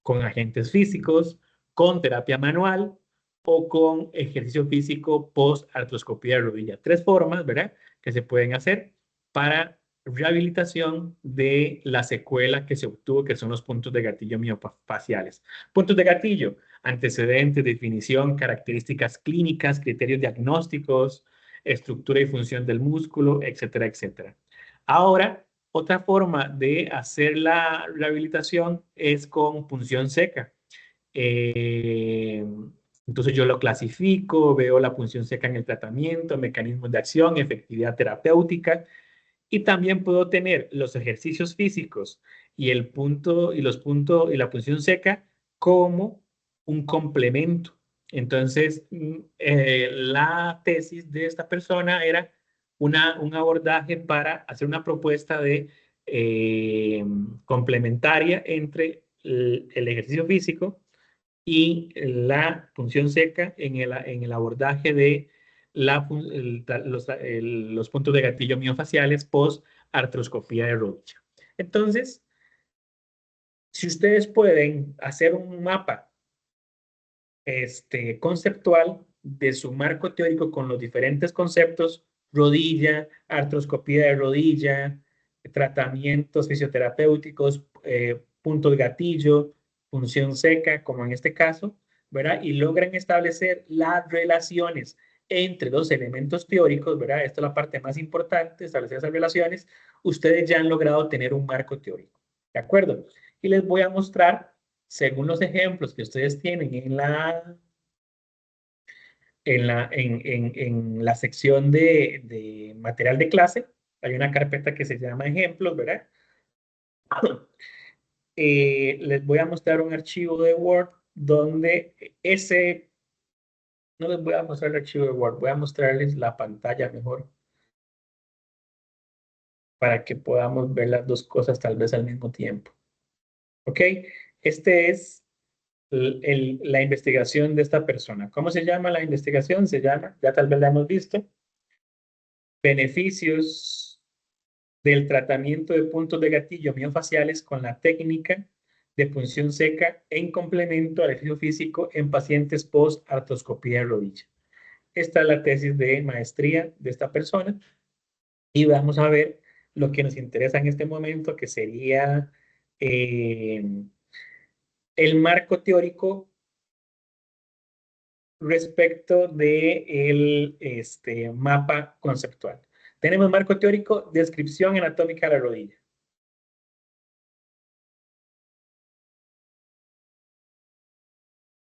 con agentes físicos, con terapia manual o con ejercicio físico post-artroscopía de rodilla. 3 formas, ¿verdad?, que se pueden hacer para rehabilitación de la secuela que se obtuvo, que son los puntos de gatillo miofaciales. Puntos de gatillo: antecedentes, definición, características clínicas, criterios diagnósticos, estructura y función del músculo, etcétera, etcétera. Ahora, otra forma de hacer la rehabilitación es con punción seca. Entonces yo lo clasifico, veo la punción seca en el tratamiento, mecanismos de acción, efectividad terapéutica, y también puedo tener los ejercicios físicos y la punción seca como un complemento. Entonces, la tesis de esta persona era un abordaje para hacer una propuesta de complementaria entre el ejercicio físico y la punción seca en el abordaje de los puntos de gatillo miofaciales post artroscopía de rodilla. Entonces, si ustedes pueden hacer un mapa conceptual de su marco teórico con los diferentes conceptos: rodilla, artroscopía de rodilla, tratamientos fisioterapéuticos, puntos de gatillo, punción seca, como en este caso, ¿verdad? Y logran establecer las relaciones entre los elementos teóricos, ¿verdad? Esta es la parte más importante, establecer esas relaciones. Ustedes ya han logrado tener un marco teórico, ¿de acuerdo? Y les voy a mostrar, según los ejemplos que ustedes tienen en la sección de material de clase, hay una carpeta que se llama ejemplos, ¿verdad? Les voy a mostrar un archivo de Word donde no les voy a mostrar el archivo de Word, voy a mostrarles la pantalla mejor para que podamos ver las dos cosas tal vez al mismo tiempo. ¿Ok? Este es la investigación de esta persona. ¿Cómo se llama la investigación? Se llama, ya tal vez la hemos visto, beneficios del tratamiento de puntos de gatillo miofaciales con la técnica de punción seca en complemento al ejercicio físico en pacientes post-artroscopía de rodilla. Esta es la tesis de maestría de esta persona y vamos a ver lo que nos interesa en este momento, que sería el marco teórico respecto del mapa conceptual. Tenemos marco teórico: descripción anatómica de la rodilla.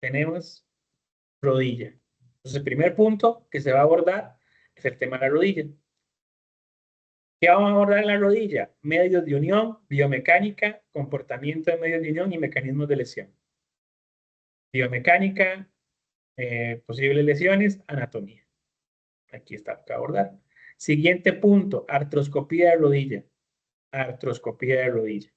Tenemos rodilla. Entonces, el primer punto que se va a abordar es el tema de la rodilla. ¿Qué vamos a abordar en la rodilla? Medios de unión, biomecánica, comportamiento de medios de unión y mecanismos de lesión. Biomecánica, posibles lesiones, anatomía. Aquí está lo que abordar. Siguiente punto: artroscopía de rodilla. Artroscopía de rodilla.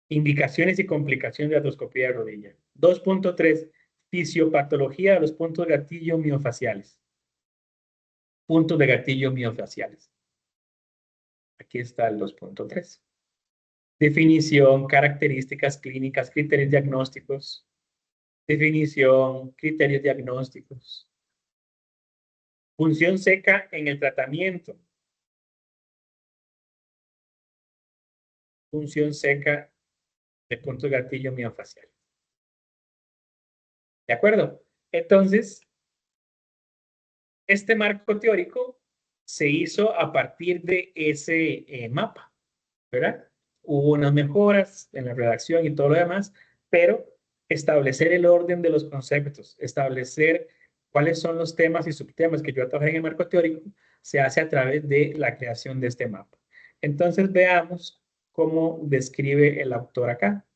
Indicaciones y complicaciones de artroscopía de rodilla. 2.3. Fisiopatología de los puntos de gatillo miofaciales. Puntos de gatillo miofaciales. Aquí está el 2.3. Definición, características clínicas, criterios diagnósticos. Definición, criterios diagnósticos. Punción seca en el tratamiento. Punción seca de puntos de gatillo miofacial. ¿De acuerdo? Entonces, este marco teórico se hizo a partir de ese mapa, ¿verdad? Hubo unas mejoras en la redacción y todo lo demás, pero establecer el orden de los conceptos, establecer cuáles son los temas y subtemas que yo trabajé en el marco teórico, se hace a través de la creación de este mapa. Entonces veamos cómo describe el autor acá.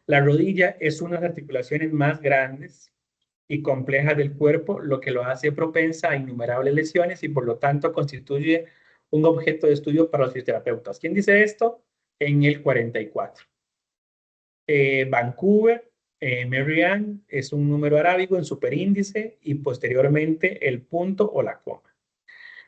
La rodilla es una de las articulaciones más grandes y complejas del cuerpo, lo que lo hace propensa a innumerables lesiones y por lo tanto constituye un objeto de estudio para los fisioterapeutas. ¿Quién dice esto? En el 44. Vancouver, Mary Ann, es un número arábigo en superíndice y posteriormente el punto o la coma.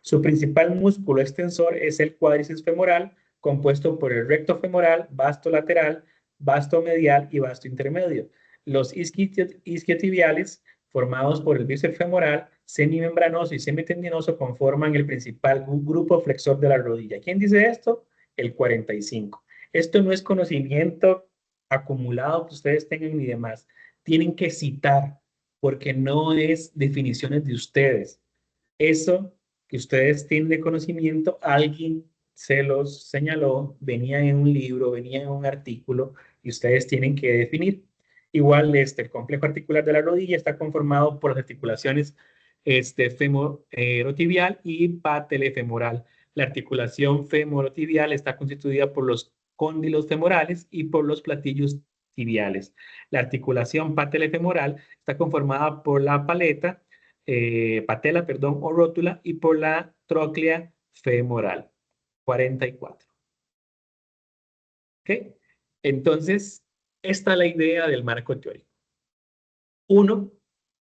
Su principal músculo extensor es el cuádriceps femoral, compuesto por el recto femoral, vasto lateral, vasto medial y vasto intermedio. Los isquiotibiales, formados por el bíceps femoral, semimembranoso y semitendinoso, conforman el principal grupo flexor de la rodilla. ¿Quién dice esto? El 45. Esto no es conocimiento acumulado que ustedes tengan ni demás. Tienen que citar, porque no es definiciones de ustedes. Eso que ustedes tienen de conocimiento, alguien se los señaló, venía en un libro, venía en un artículo, y ustedes tienen que definir. Igual, el complejo articular de la rodilla está conformado por las articulaciones femorotibial y patelofemoral. La articulación femorotibial está constituida por los cóndilos femorales y por los platillos tibiales. La articulación patelofemoral está conformada por la patela, perdón, o rótula, y por la tróclea femoral. 44. ¿Ok? Entonces, esta es la idea del marco teórico. Uno,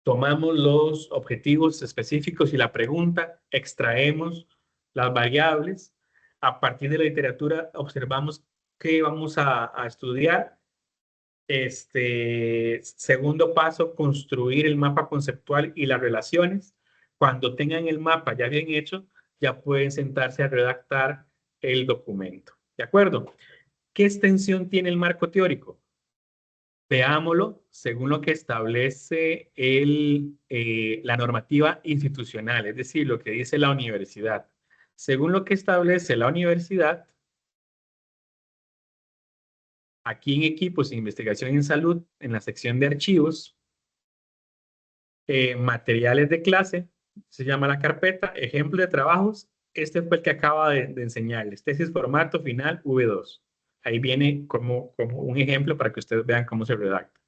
tomamos los objetivos específicos y la pregunta, extraemos las variables. A partir de la literatura, observamos qué vamos a estudiar. Segundo paso, construir el mapa conceptual y las relaciones. Cuando tengan el mapa ya bien hecho, ya pueden sentarse a redactar el documento. ¿De acuerdo? ¿Qué extensión tiene el marco teórico? Veámoslo según lo que establece la normativa institucional, es decir, lo que dice la universidad. Según lo que establece la universidad, aquí en equipos de investigación en salud, en la sección de archivos, materiales de clase, se llama la carpeta, ejemplo de trabajos, este fue el que acaba de enseñarles, tesis formato final V2. Ahí viene como un ejemplo para que ustedes vean cómo se redacta.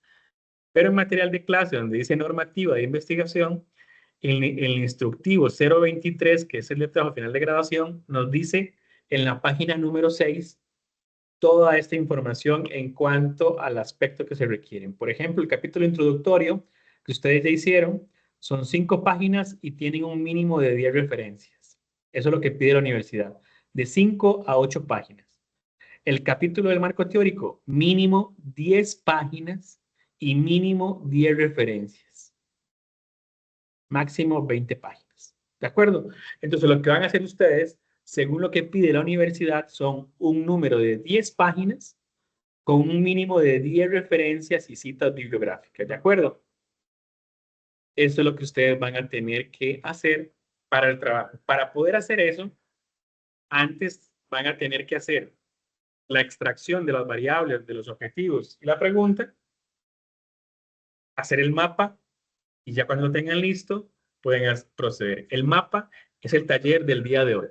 Pero en material de clase, donde dice normativa de investigación, el instructivo 023, que es el de trabajo final de graduación, nos dice en la página número 6 toda esta información en cuanto al aspecto que se requieren. Por ejemplo, el capítulo introductorio que ustedes ya hicieron son 5 páginas y tienen un mínimo de 10 referencias. Eso es lo que pide la universidad, de 5 a 8 páginas. El capítulo del marco teórico, mínimo 10 páginas y mínimo 10 referencias. Máximo 20 páginas. ¿De acuerdo? Entonces, lo que van a hacer ustedes, según lo que pide la universidad, son un número de 10 páginas con un mínimo de 10 referencias y citas bibliográficas. ¿De acuerdo? Eso es lo que ustedes van a tener que hacer para el trabajo. Para poder hacer eso, antes van a tener que hacer la extracción de las variables, de los objetivos y la pregunta, hacer el mapa, y ya cuando lo tengan listo, pueden proceder. El mapa es el taller del día de hoy.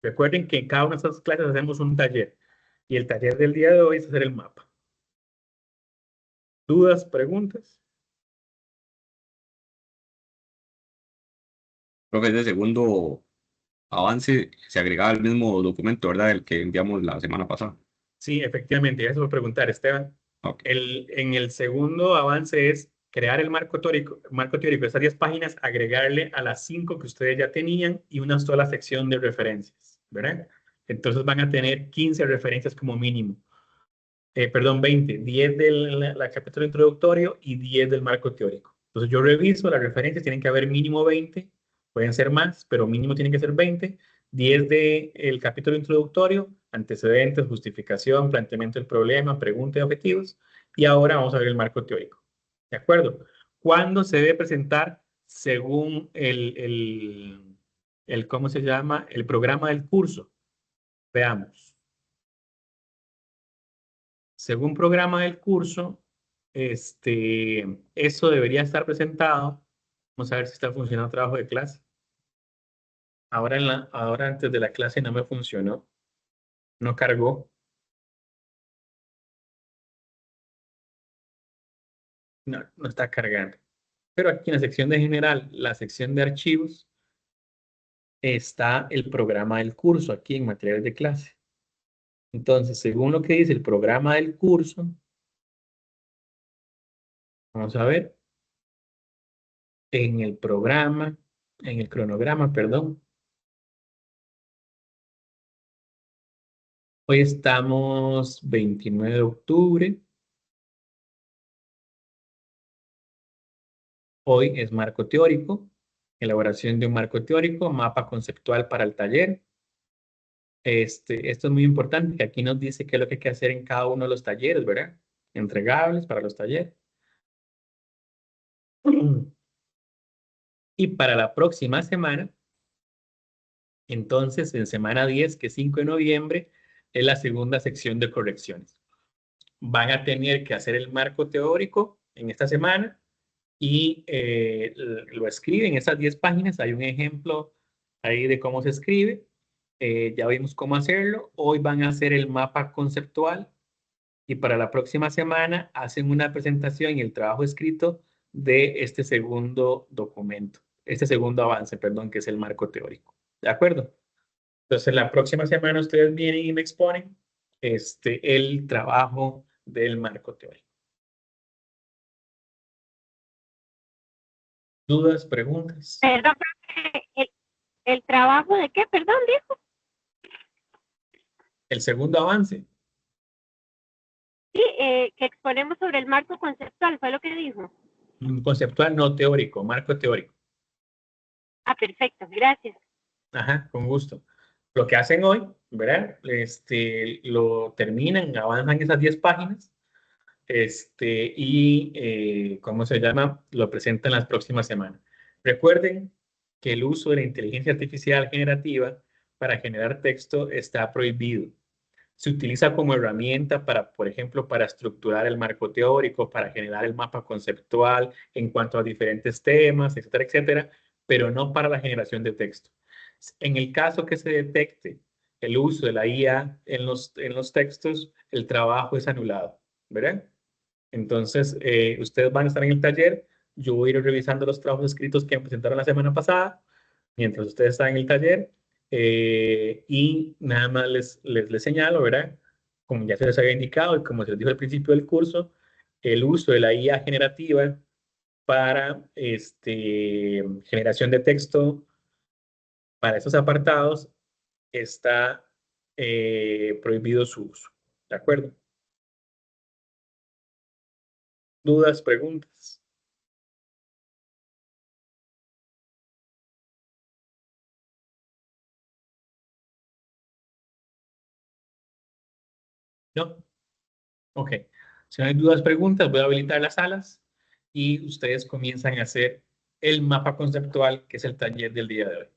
Recuerden que en cada una de estas clases hacemos un taller, y el taller del día de hoy es hacer el mapa. ¿Dudas, preguntas? Creo que es el segundo avance, se agregaba el mismo documento, ¿verdad? El que enviamos la semana pasada. Sí, efectivamente, ya se lo voy a preguntar, Esteban. Ok. En el segundo avance es crear el marco teórico, esas 10 páginas, agregarle a las 5 que ustedes ya tenían y una sola sección de referencias, ¿verdad? Entonces van a tener 15 referencias como mínimo. Perdón, 20, 10 del capítulo introductorio y 10 del marco teórico. Entonces yo reviso las referencias, tienen que haber mínimo 20, pueden ser más, pero mínimo tienen que ser 20, 10 del capítulo introductorio, antecedentes, justificación, planteamiento del problema, preguntas y objetivos, y ahora vamos a ver el marco teórico. ¿De acuerdo? ¿Cuándo se debe presentar según ¿cómo se llama? El programa del curso. Veamos. Según programa del curso, eso debería estar presentado. Vamos a ver si está funcionando el trabajo de clase. Ahora antes de la clase no me funcionó. No cargó. No está cargando. Pero aquí en la sección de general, la sección de archivos, está el programa del curso aquí en materiales de clase. Entonces, según lo que dice el programa del curso, vamos a ver, en el cronograma, perdón. Hoy estamos 29 de octubre. Hoy es marco teórico, elaboración de un marco teórico, mapa conceptual para el taller. Esto es muy importante, que aquí nos dice qué es lo que hay que hacer en cada uno de los talleres, ¿verdad? Entregables para los talleres. Y para la próxima semana, entonces en semana 10, que es 5 de noviembre, es la segunda sección de correcciones. Van a tener que hacer el marco teórico en esta semana y lo escriben en esas 10 páginas. Hay un ejemplo ahí de cómo se escribe. Ya vimos cómo hacerlo. Hoy van a hacer el mapa conceptual y para la próxima semana hacen una presentación y el trabajo escrito de este segundo documento, este segundo avance, perdón, que es el marco teórico. ¿De acuerdo? Entonces, la próxima semana ustedes vienen y me exponen el trabajo del marco teórico. ¿Dudas, preguntas? Perdón, ¿el trabajo de qué? Perdón, dijo. El segundo avance. Sí, que exponemos sobre el marco conceptual, fue lo que dijo. Conceptual, no teórico, marco teórico. Ah, perfecto, gracias. Ajá, con gusto. Lo que hacen hoy, ¿verdad? Lo terminan, avanzan esas 10 páginas ¿cómo se llama? Lo presentan las próximas semanas. Recuerden que el uso de la inteligencia artificial generativa para generar texto está prohibido. Se utiliza como herramienta para, por ejemplo, para estructurar el marco teórico, para generar el mapa conceptual en cuanto a diferentes temas, etcétera, etcétera, pero no para la generación de texto. En el caso que se detecte el uso de la IA en los textos, el trabajo es anulado, ¿verdad? Entonces, ustedes van a estar en el taller, yo voy a ir revisando los trabajos escritos que me presentaron la semana pasada, mientras ustedes están en el taller, y nada más les señalo, ¿verdad? Como ya se les había indicado y como se les dijo al principio del curso, el uso de la IA generativa para generación de texto para esos apartados está prohibido su uso. ¿De acuerdo? ¿Dudas, preguntas? ¿No? Ok. Si no hay dudas, preguntas, voy a habilitar las salas y ustedes comienzan a hacer el mapa conceptual, que es el taller del día de hoy.